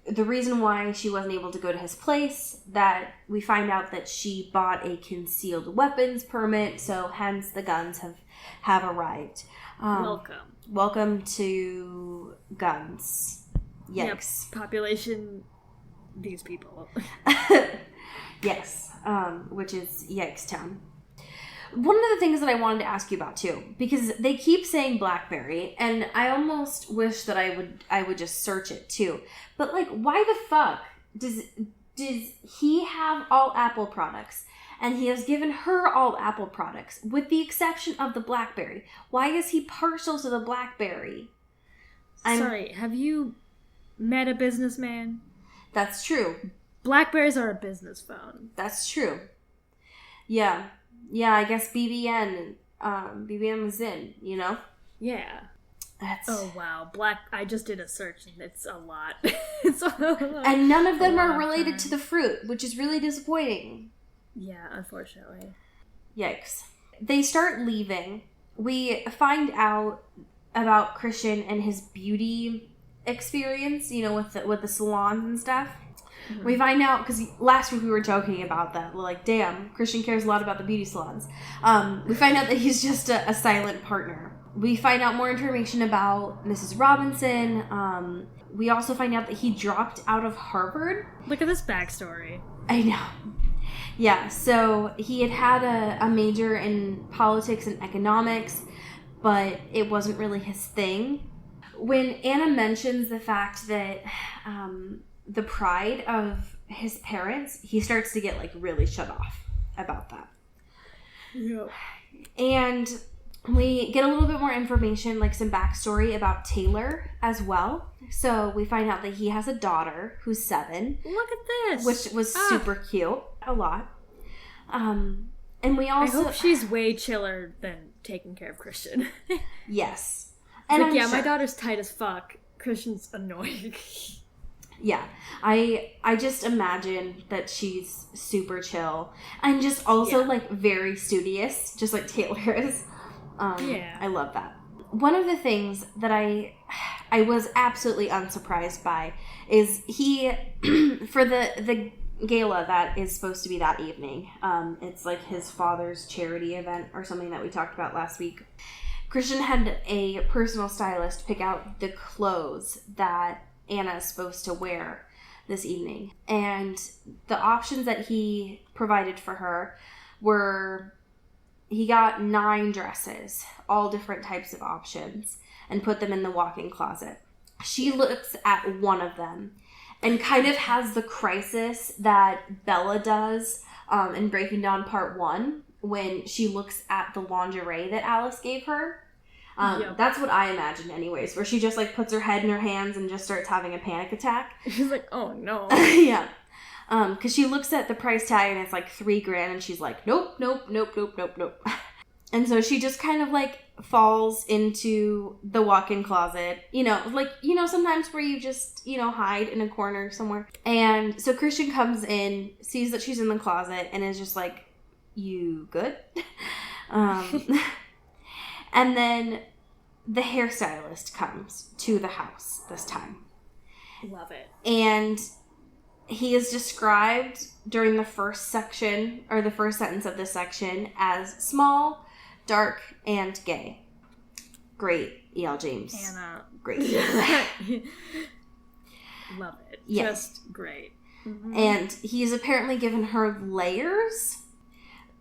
the reason why she wasn't able to go to his place, that we find out that she bought a concealed weapons permit, so hence the guns have arrived. Welcome to guns. Yikes. Yep. Population, these people. Yes, which is Yikes Town. One of the things that I wanted to ask you about too, because they keep saying BlackBerry, and I almost wish that I would just search it too. But like, why the fuck does he have all Apple products, and he has given her all Apple products, with the exception of the BlackBerry? Why is he partial to the BlackBerry? Sorry, have you met a businessman? That's true. BlackBerries are a business phone. That's true. Yeah. Yeah, I guess BBM was in, you know? Yeah. Oh, wow. I just did a search, and it's a lot. And none of them are related to the fruit, which is really disappointing. Yeah, unfortunately. Yikes. They start leaving. We find out about Christian and his beauty experience, you know, with the salons and stuff. Mm-hmm. We find out, because last week we were joking about that. We're like, damn, Christian cares a lot about the beauty salons. We find out that he's just a silent partner. We find out more information about Mrs. Robinson. We also find out that he dropped out of Harvard. Look at this backstory. I know. Yeah, so he had a major in politics and economics, but it wasn't really his thing. When Anna mentions the fact that the pride of his parents, he starts to get like really shut off about that. Yeah. And we get a little bit more information, like some backstory about Taylor as well. So we find out that he has a daughter who's 7. Look at this! Which was super cute. A lot. And we also... I hope she's way chiller than taking care of Christian. Yes. And like, my daughter's tight as fuck. Christian's annoying. Yeah. I just imagine that she's super chill. And just also, like, very studious, just like Taylor is. I love that. One of the things that I was absolutely unsurprised by is he, for the gala that is supposed to be that evening, it's like his father's charity event or something that we talked about last week. Christian had a personal stylist pick out the clothes that Anna is supposed to wear this evening. And the options that he provided for her were he got 9 dresses, all different types of options, and put them in the walk-in closet. She looks at one of them and kind of has the crisis that Bella does in Breaking Dawn Part 1 when she looks at the lingerie that Alice gave her. That's what I imagine anyways, where she just like puts her head in her hands and just starts having a panic attack. She's like, oh no. Yeah. Because she looks at the price tag and it's like $3,000 and she's like, nope. And so she just kind of like falls into the walk-in closet, sometimes where you just, hide in a corner somewhere. And so Christian comes in, sees that she's in the closet and is just like, you good? And then the hairstylist comes to the house this time. Love it. And he is described during the first section, or the first sentence of this section, as small, dark, and gay. Great, E.L. James. Anna. Great. Love it. Yeah. Just great. Mm-hmm. And he's apparently given her layers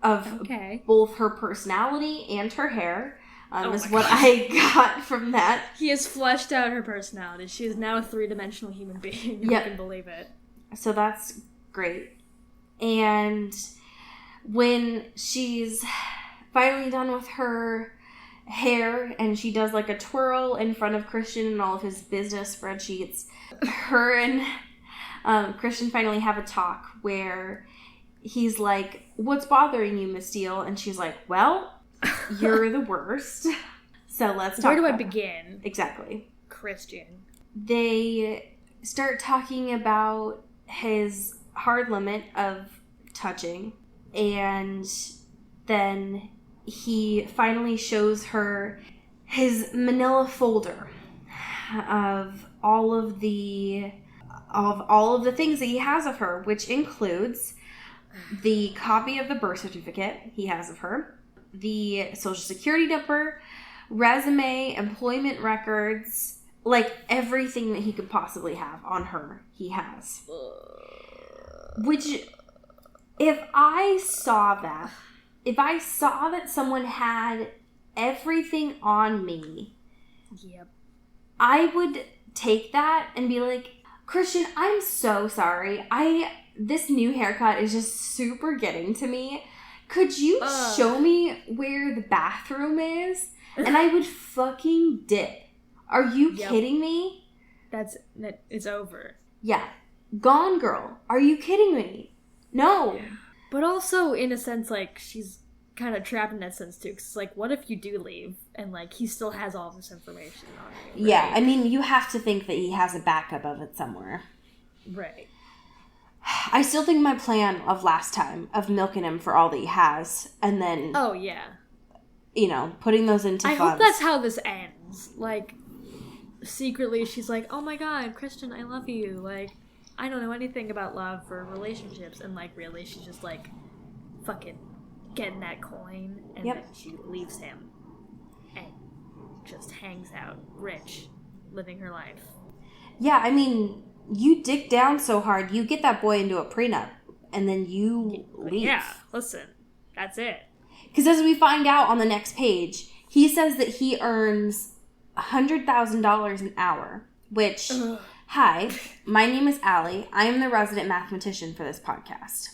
of both her personality and her hair. Is what I got from that. He has fleshed out her personality. She is now a 3-dimensional human being. Yep. You can believe it. So that's great. And when she's finally done with her hair and she does like a twirl in front of Christian and all of his business spreadsheets, her and Christian finally have a talk where he's like, what's bothering you, Miss Steele? And she's like, well, you're the worst. So let's talk. Where do I begin? Exactly. Christian. They start talking about his hard limit of touching, and then he finally shows her his manila folder of all of the things that he has of her, which includes the copy of the birth certificate he has of her, the social security number, resume, employment records, like everything that he could possibly have on her, he has. Which, if I saw that someone had everything on me, yep, I would take that and be like, Christian, I'm so sorry. This new haircut is just super getting to me. Could you show me where the bathroom is? And I would fucking dip. Are you kidding me? It's over. Yeah. Gone girl. Are you kidding me? No. Yeah. But also, in a sense, like, she's kind of trapped in that sense, too. Because, like, what if you do leave and, like, he still has all this information on you? Right? Yeah, I mean, you have to think that he has a backup of it somewhere. Right. I still think my plan of last time, of milking him for all that he has, and then... Oh, yeah. Putting those into funds. I hope that's how this ends. Like, secretly, she's like, oh my god, Christian, I love you. Like, I don't know anything about love or relationships. And, like, really, she's just, like, fucking getting that coin. And then she leaves him. And just hangs out, rich, living her life. Yeah, I mean... You dig down so hard, you get that boy into a prenup, and then you leave. Yeah, listen, that's it. Because as we find out on the next page, he says that he earns $100,000 an hour, which, hi, my name is Allie. I am the resident mathematician for this podcast.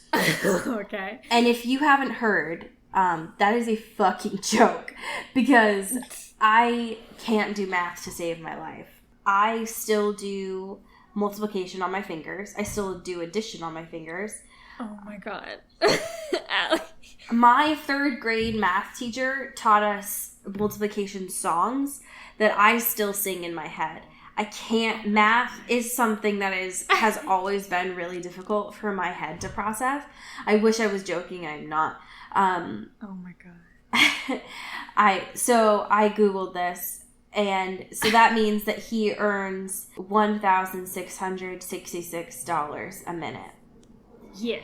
Okay. And if you haven't heard, that is a fucking joke, because I can't do math to save my life. I still do... multiplication on my fingers. I still do addition on my fingers. Oh my god. My 3rd grade math teacher taught us multiplication songs that I still sing in my head. I can't. Math is something that has always been really difficult for my head to process. I wish I was joking. I'm not. Oh my god. I Googled this. And so that means that he earns $1,666 a minute. Yeah.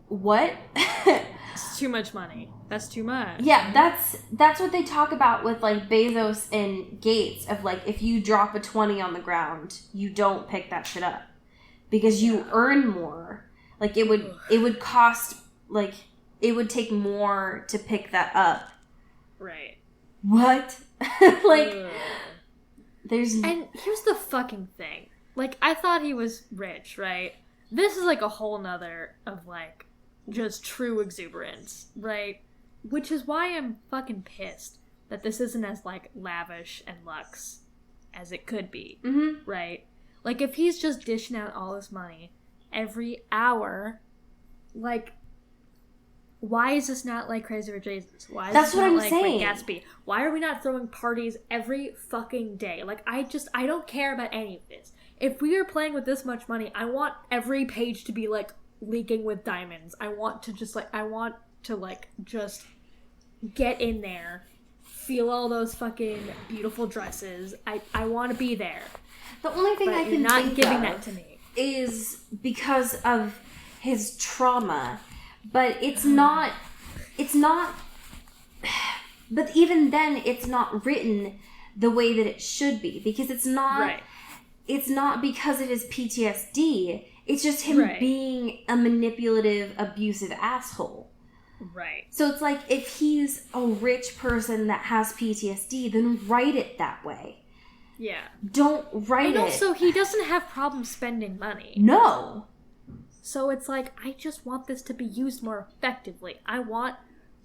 What? It's too much money. That's too much. Yeah, that's what they talk about with, like, Bezos and Gates, of, like, if you drop a 20 on the ground, you don't pick that shit up. Because you earn more. Like, it would cost, like... it would take more to pick that up. Right. What? Like, there's... And here's the fucking thing. Like, I thought he was rich, right? This is, like, a whole nother of, like, just true exuberance, right? Which is why I'm fucking pissed that this isn't as, like, lavish and luxe as it could be, right? Like, if he's just dishing out all this money every hour, like... Why is this not like Crazy Rich Asians? Why is That's this what not I'm like saying. Great Gatsby? Why are we not throwing parties every fucking day? Like, I don't care about any of this. If we are playing with this much money, I want every page to be, like, leaking with diamonds. I want to just get in there, feel all those fucking beautiful dresses. I want to be there. The only thing I can you're not think giving of that to me is because of his trauma. But it's not, but even then it's not written the way that it should be, because it's not because of his PTSD, it's just him being a manipulative, abusive asshole. Right. So it's like, if he's a rich person that has PTSD, then write it that way. Yeah. Don't write it. And also, he doesn't have problems spending money. No. So it's like, I just want this to be used more effectively. I want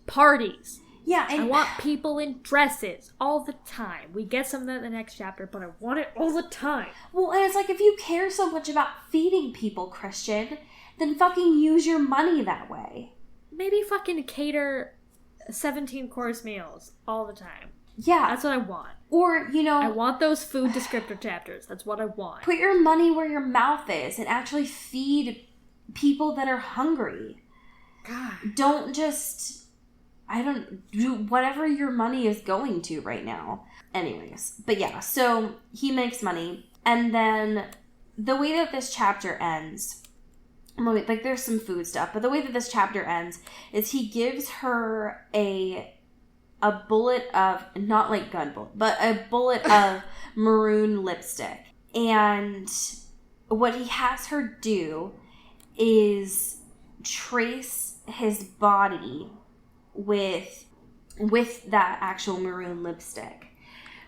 parties. Yeah, and I want people in dresses all the time. We get some of that in the next chapter, but I want it all the time. Well, and it's like, if you care so much about feeding people, Christian, then fucking use your money that way. Maybe fucking cater 17-course meals all the time. Yeah. That's what I want. Or, you know... I want those food descriptor chapters. That's what I want. Put your money where your mouth is and actually feed people that are hungry. God. Don't just... do whatever your money is going to right now. Anyways. But yeah, so he makes money. And then the way that this chapter ends... Like, there's some food stuff. But the way that this chapter ends is he gives her a bullet of... Not like gun bullet, but a bullet of maroon lipstick. And what he has her do is trace his body with that actual maroon lipstick.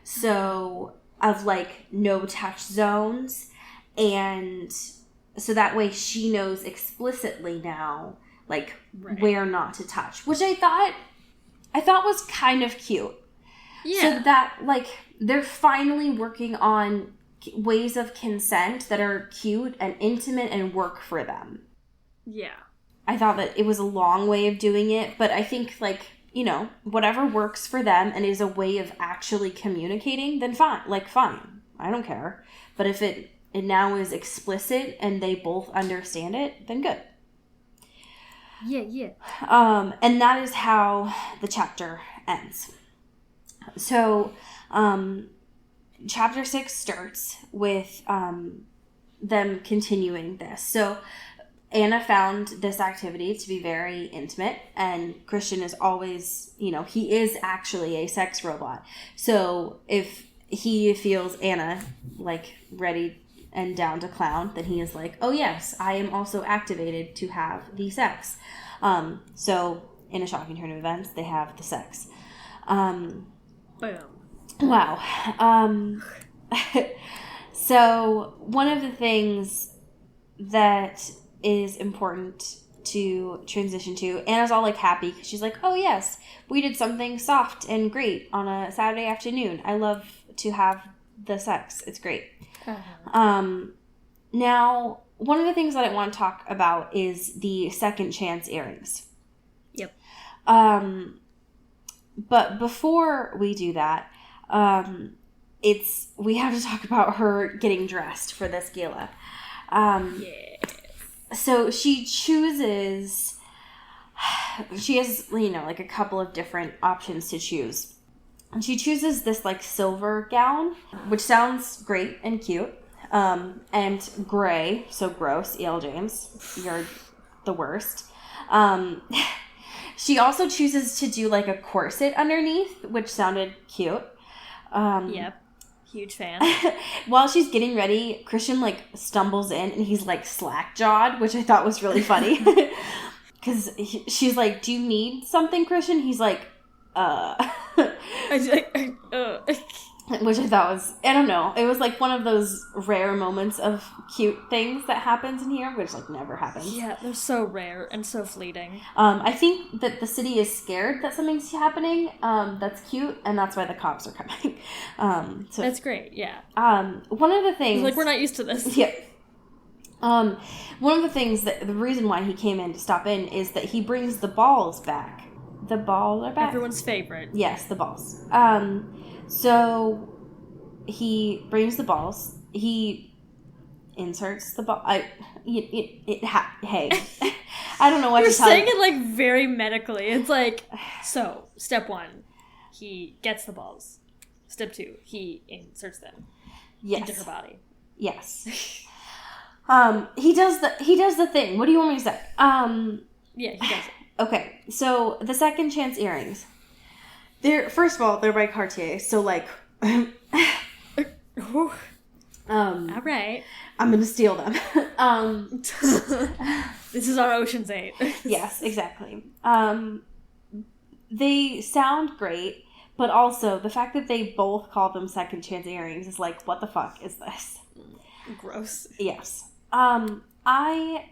So, of like no touch zones, and so that way she knows explicitly now like where not to touch, which I thought was kind of cute. Yeah. So that like they're finally working on ways of consent that are cute and intimate and work for them. Yeah. I thought that it was a long way of doing it, but I think, like, you know, whatever works for them and is a way of actually communicating, then fine. Like, fine. I don't care. But if it now is explicit and they both understand it, then good. Yeah. And that is how the chapter ends. So, Chapter 6 starts with them continuing this. So Anna found this activity to be very intimate, and Christian is always, you know, he is actually a sex robot. So if he feels Anna, like, ready and down to clown, then he is like, oh yes, I am also activated to have the sex. So in a shocking turn of events, they have the sex. Boom. Wow. So one of the things that is important to transition to, Anna's all like happy because she's like, oh yes, we did something soft and great on a Saturday afternoon. I love to have the sex. It's great. Uh-huh. Now, one of the things that I want to talk about is the second chance earrings. Yep. But before we do that, we have to talk about her getting dressed for this gala. So she has, you know, like a couple of different options to choose. And she chooses this like silver gown, which sounds great and cute. And gray, so gross. E.L. James, you're the worst. She also chooses to do like a corset underneath, which sounded cute. Yep. Huge fan. While she's getting ready, Christian like stumbles in and he's like slack-jawed, which I thought was really funny. because she's like, do you need something, Christian? He's like, which I thought was, I don't know, it was like one of those rare moments of cute things that happens in here, which like never happens. Yeah, they're so rare and so fleeting. I think that the city is scared that something's happening. That's cute, and that's why the cops are coming. So that's great. Yeah. One of the things, like, we're not used to this. Yeah. One of the things that the reason why he came in to stop in is that he brings the balls back. The balls are back. Everyone's favorite. Yes, the balls. So he brings the balls. He inserts the ball. Hey, I don't know what You're to tell you. saying it like very medically. It's like, so step 1, he gets the balls. Step 2, he inserts them into her body. Yes. He does the thing. What do you want me to say? Yeah, he does it. Okay, so the second chance earrings. First of all, they're by Cartier, so like all right. I'm gonna steal them. This is our Ocean's 8. Yes, exactly. They sound great, but also the fact that they both call them second chance earrings is like, what the fuck is this? Gross. Yes. I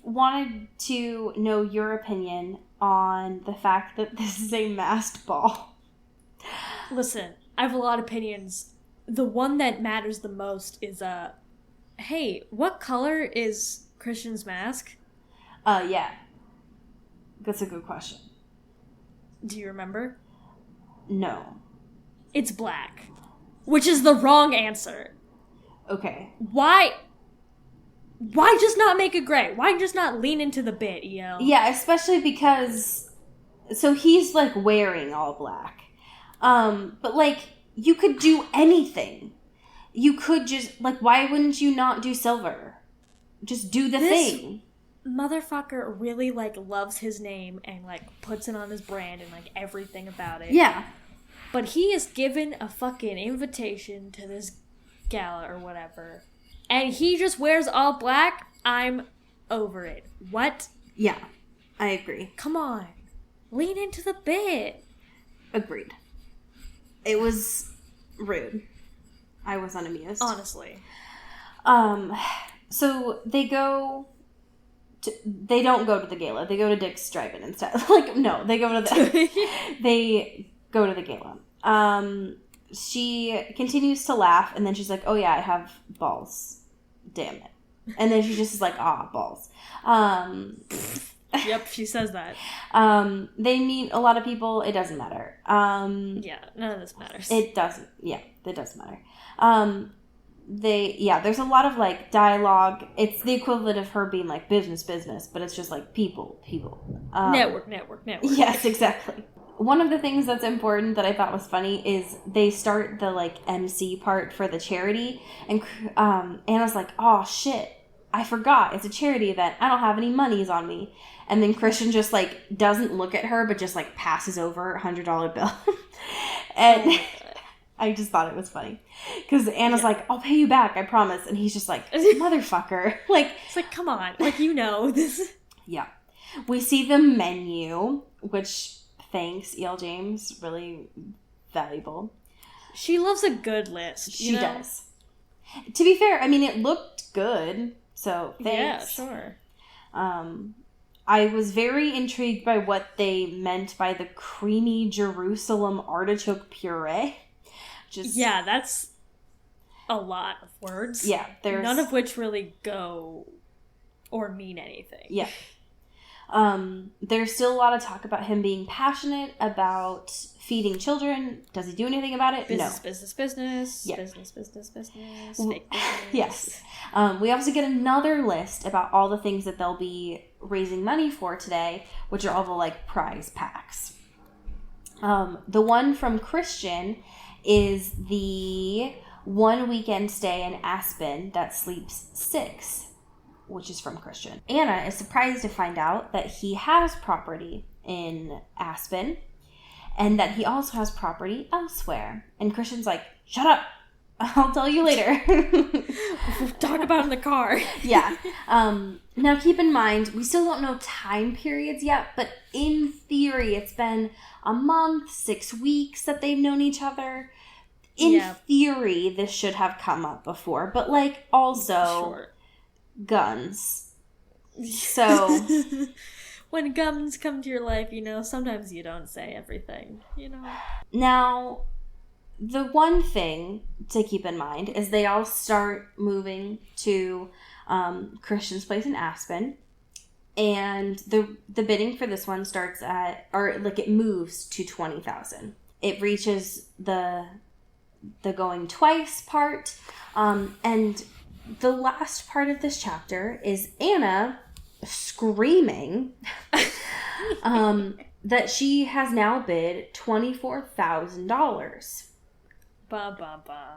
wanted to know your opinion on the fact that this is a masked ball. Listen, I have a lot of opinions. The one that matters the most is, hey, what color is Christian's mask? Yeah. That's a good question. Do you remember? No. It's black. Which is the wrong answer. Okay. Why just not make it gray? Why just not lean into the bit, EL? Yeah, especially because... So he's, like, wearing all black. But, like, you could do anything. You could just... Like, why wouldn't you not do silver? Just do the thing. Motherfucker really, like, loves his name and, like, puts it on his brand and, like, everything about it. Yeah. But he is given a fucking invitation to this gala or whatever, and he just wears all black. I'm over it. What? Yeah, I agree. Come on. Lean into the bit. Agreed. It was rude. I was unamused. Honestly. So they don't go to the gala. They go to Dick's Drive-In instead. Like, no, they go to the gala. She continues to laugh, and then she's like, oh yeah, I have balls. Damn it. And then she just is like, balls. Yep, she says that. They meet a lot of people. It doesn't matter. Yeah, none of this matters. It doesn't. Yeah, it doesn't matter. There's a lot of, like, dialogue. It's the equivalent of her being like business, but it's just like people. Network. Yes, exactly. One of the things that's important that I thought was funny is they start the, like, MC part for the charity, and Anna's like, oh shit, I forgot, it's a charity event, I don't have any monies on me. And then Christian just, like, doesn't look at her, but just, like, passes over a $100 bill. And I just thought it was funny. Because Anna's like, I'll pay you back, I promise. And he's just like, motherfucker. Like, it's like, come on. Like, you know, this. Yeah. We see the menu, which, thanks, E.L. James, really valuable. She loves a good list. She does. To be fair, I mean, it looked good, so thanks. Yeah, sure. I was very intrigued by what they meant by the creamy Jerusalem artichoke puree. Yeah, that's a lot of words. Yeah, there's... None of which really go or mean anything. Yeah. There's still a lot of talk about him being passionate about feeding children. Does he do anything about it? Business. Yeah. Business. Fake business. Yes. We also get another list about all the things that they'll be raising money for today, which are all the, like, prize packs. The one from Christian is the 1 weekend stay in Aspen that sleeps 6, which is from Christian. Anna is surprised to find out that he has property in Aspen and that he also has property elsewhere. And Christian's like, shut up. I'll tell you later. We'll talk about it in the car. Yeah. Now keep in mind, we still don't know time periods yet, but in theory, it's been a month, 6 weeks that they've known each other. In theory, this should have come up before, but like also guns. So when guns come to your life, sometimes you don't say everything, Now, the one thing to keep in mind is they all start moving to Christian's place in Aspen, and the bidding for this one starts at, or like it moves to $20,000. It reaches the going twice part, and the last part of this chapter is Anna screaming that she has now bid $24,000. Ba ba ba.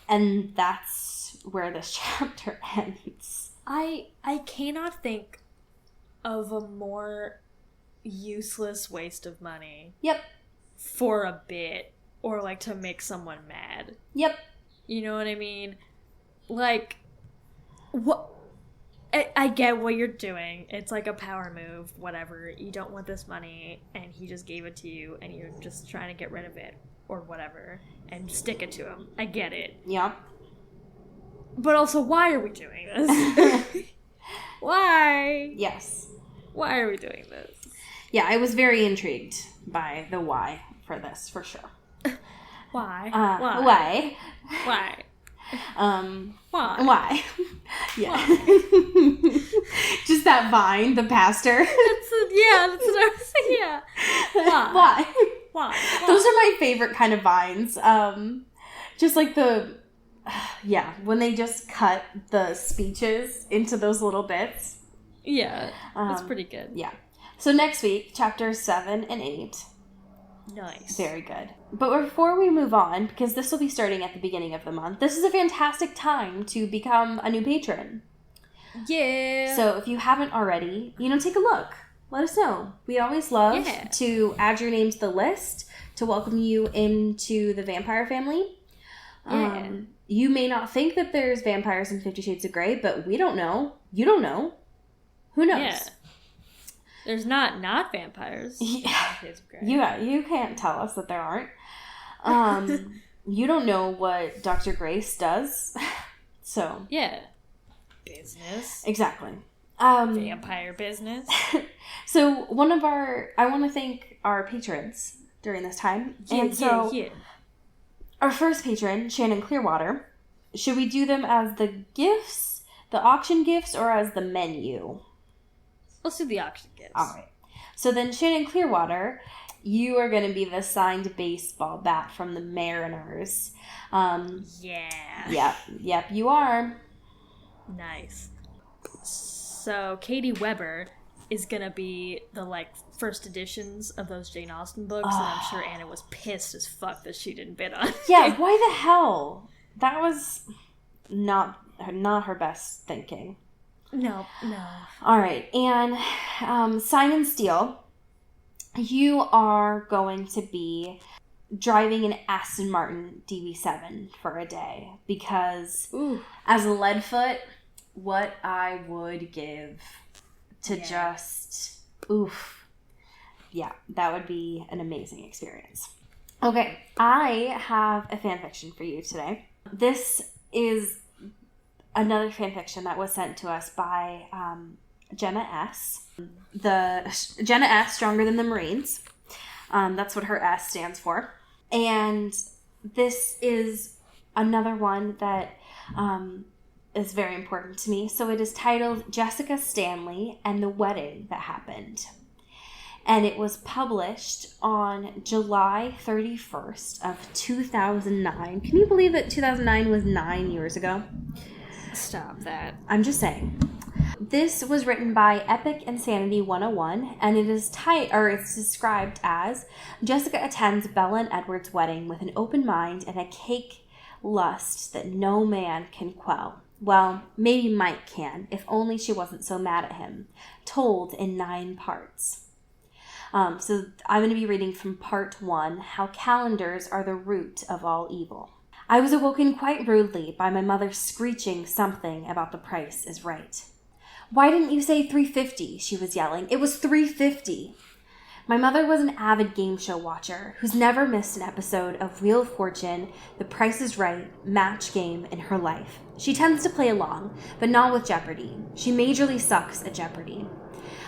And that's where this chapter ends. I cannot think of a more useless waste of money. Yep. For a bit, or like to make someone mad. Yep. You know what I mean? Like, what? I get what you're doing. It's like a power move, whatever. You don't want this money, and he just gave it to you, and you're just trying to get rid of it, or whatever, and stick it to him. I get it. Yep. But also, why are we doing this? Why? Yes. Why are we doing this? Yeah, I was very intrigued by the why for this, for sure. Why? Why? Why? Why? Why? Yeah. Why? Just that vine, the pastor. That's what I was saying. Yeah. Why? Why? Those are my favorite kind of vines. Just like when they just cut the speeches into those little bits. Yeah, that's pretty good. Yeah. So next week, chapters 7 and 8. Nice. Very good. But before we move on, because this will be starting at the beginning of the month, this is a fantastic time to become a new patron. Yeah. So if you haven't already, take a look. Let us know. We always love to add your name to the list to welcome you into the vampire family. Yeah. You may not think that there's vampires in 50 Shades of Grey, but we don't know. You don't know. Who knows? Yeah. There's not vampires. Yeah. You can't tell us that there aren't. You don't know what Dr. Grace does. So. Yeah. Business. Exactly. Vampire business. So I want to thank our patrons during this time. Our first patron, Shannon Clearwater, should we do them as the gifts, the auction gifts, or as the menu? Let's do the auction gifts. All right. So then, Shannon Clearwater, you are going to be the signed baseball bat from the Mariners. Yeah. Yep, you are. Nice. So, Katie Weber is going to be the, first editions of those Jane Austen books, and I'm sure Anna was pissed as fuck that she didn't bid on. Yeah, why the hell? That was not her best thinking. No. All right, and Simon Steele, you are going to be driving an Aston Martin DB7 for a day because as a Leadfoot, what I would give to just that would be an amazing experience. Okay, I have a fan fiction for you today. This is another fan fiction that was sent to us by Jenna S. Jenna S, Stronger Than the Marines. That's what her S stands for. And this is another one that is very important to me. So it is titled Jessica Stanley and the Wedding That Happened. And it was published on July 31st of 2009. Can you believe that 2009 was 9 years ago? Stop that. I'm just saying. This was written by Epic Insanity 101, and it is it's described as Jessica attends Bella and Edward's wedding with an open mind and a cake lust that no man can quell. Well, maybe Mike can, if only she wasn't so mad at him. Told in 9 parts. So I'm going to be reading from part 1, How Calendars Are the Root of All Evil. I was awoken quite rudely by my mother screeching something about the price is right. "Why didn't you say $3.50?" she was yelling. "It was $3.50. My mother was an avid game show watcher who's never missed an episode of Wheel of Fortune, The Price is Right, Match Game in her life. She tends to play along, but not with Jeopardy. She majorly sucks at Jeopardy.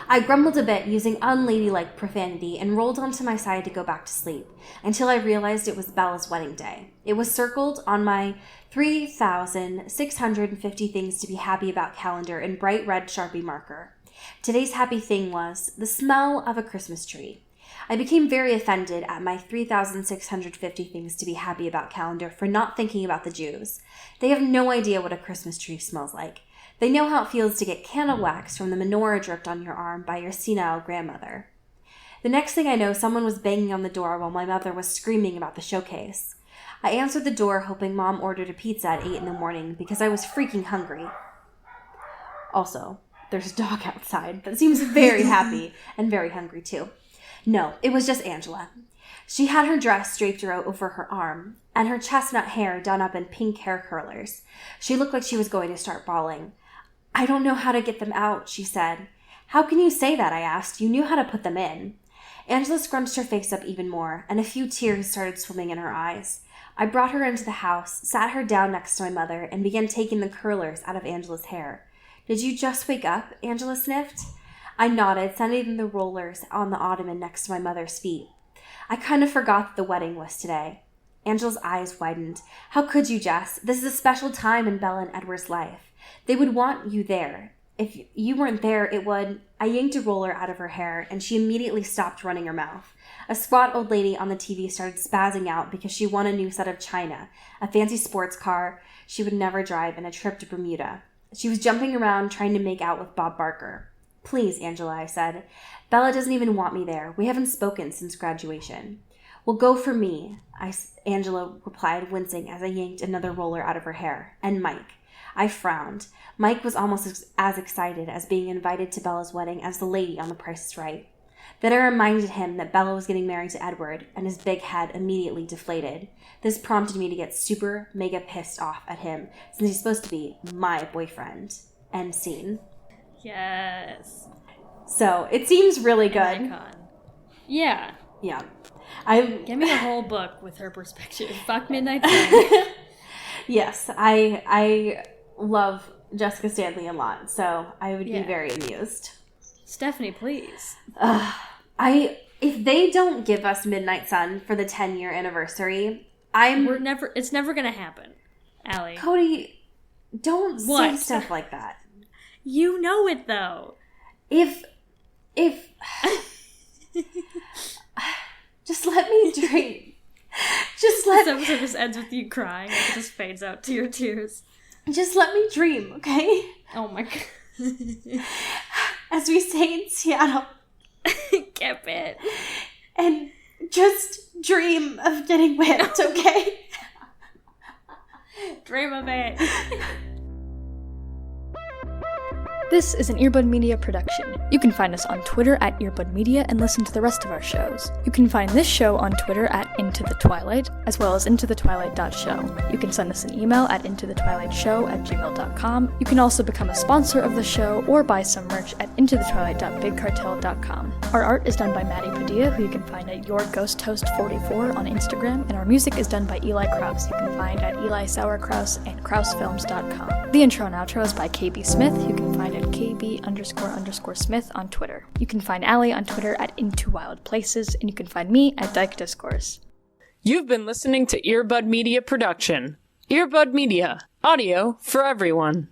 I grumbled a bit using unladylike profanity and rolled onto my side to go back to sleep until I realized it was Bella's wedding day. It was circled on my 3,650 things to be happy about calendar in bright red Sharpie marker. Today's happy thing was the smell of a Christmas tree. I became very offended at my 3,650 things to be happy about calendar for not thinking about the Jews. They have no idea what a Christmas tree smells like. They know how it feels to get candle wax from the menorah dripped on your arm by your senile grandmother. The next thing I know, someone was banging on the door while my mother was screaming about the showcase. I answered the door hoping Mom ordered a pizza at 8 in the morning because I was freaking hungry. Also, there's a dog outside that seems very happy and very hungry too. No, it was just Angela. She had her dress draped over her arm and her chestnut hair done up in pink hair curlers. She looked like she was going to start bawling. "I don't know how to get them out," she said. "How can you say that?" I asked. "You knew how to put them in." Angela scrunched her face up even more, and a few tears started swimming in her eyes. I brought her into the house, sat her down next to my mother, and began taking the curlers out of Angela's hair. "Did you just wake up?" Angela sniffed. I nodded, sending the rollers on the ottoman next to my mother's feet. "I kind of forgot that the wedding was today." Angela's eyes widened. "How could you, Jess? This is a special time in Bella and Edward's life. They would want you there. If you weren't there, it would..." I yanked a roller out of her hair, and she immediately stopped running her mouth. A squat old lady on the TV started spazzing out because she won a new set of china, a fancy sports car she would never drive, and a trip to Bermuda. She was jumping around trying to make out with Bob Barker. "Please, Angela," I said. "Bella doesn't even want me there. We haven't spoken since graduation." "Well, go for me," Angela replied, wincing as I yanked another roller out of her hair. "And Mike." I frowned. Mike was almost as excited as being invited to Bella's wedding as the lady on The Price is Right. Then I reminded him that Bella was getting married to Edward, and his big head immediately deflated. This prompted me to get super mega pissed off at him, since he's supposed to be my boyfriend. End scene. Yes. So, it seems really good. Icon. Yeah. Yeah. Give me a whole book with her perspective. Fuck Midnight Sun. Yes, I love Jessica Stanley a lot, so I would be very amused. Stephanie, please. If they don't give us Midnight Sun for the 10-year anniversary, it's never gonna happen, Allie. Cody, don't say stuff like that. You know it, though. If just let me dream. This episode just ends with you crying, and it just fades out to your tears. Just let me dream, okay? Oh my god. As we say in Seattle. Get it. And just dream of getting whipped, okay? Dream of it. This is an Earbud Media production. You can find us on Twitter at Earbud Media and listen to the rest of our shows. You can find this show on Twitter at Into the Twilight, as well as intothetwilight.show. You can send us an email at intothetwilightshow@gmail.com. You can also become a sponsor of the show or buy some merch at intothetwilight.bigcartel.com. Our art is done by Maddie Padilla, who you can find at YourGhostHost44 on Instagram, and our music is done by Eli Krause, you can find at Eli Sauerkraus and KrauseFilms.com. The intro and outro is by KB Smith, you can find at KB__Smith on Twitter. You can find Allie on Twitter at Into Wild Places, and you can find me at Dyke Discourse. You've been listening to Earbud Media Production. Earbud Media. Audio for everyone.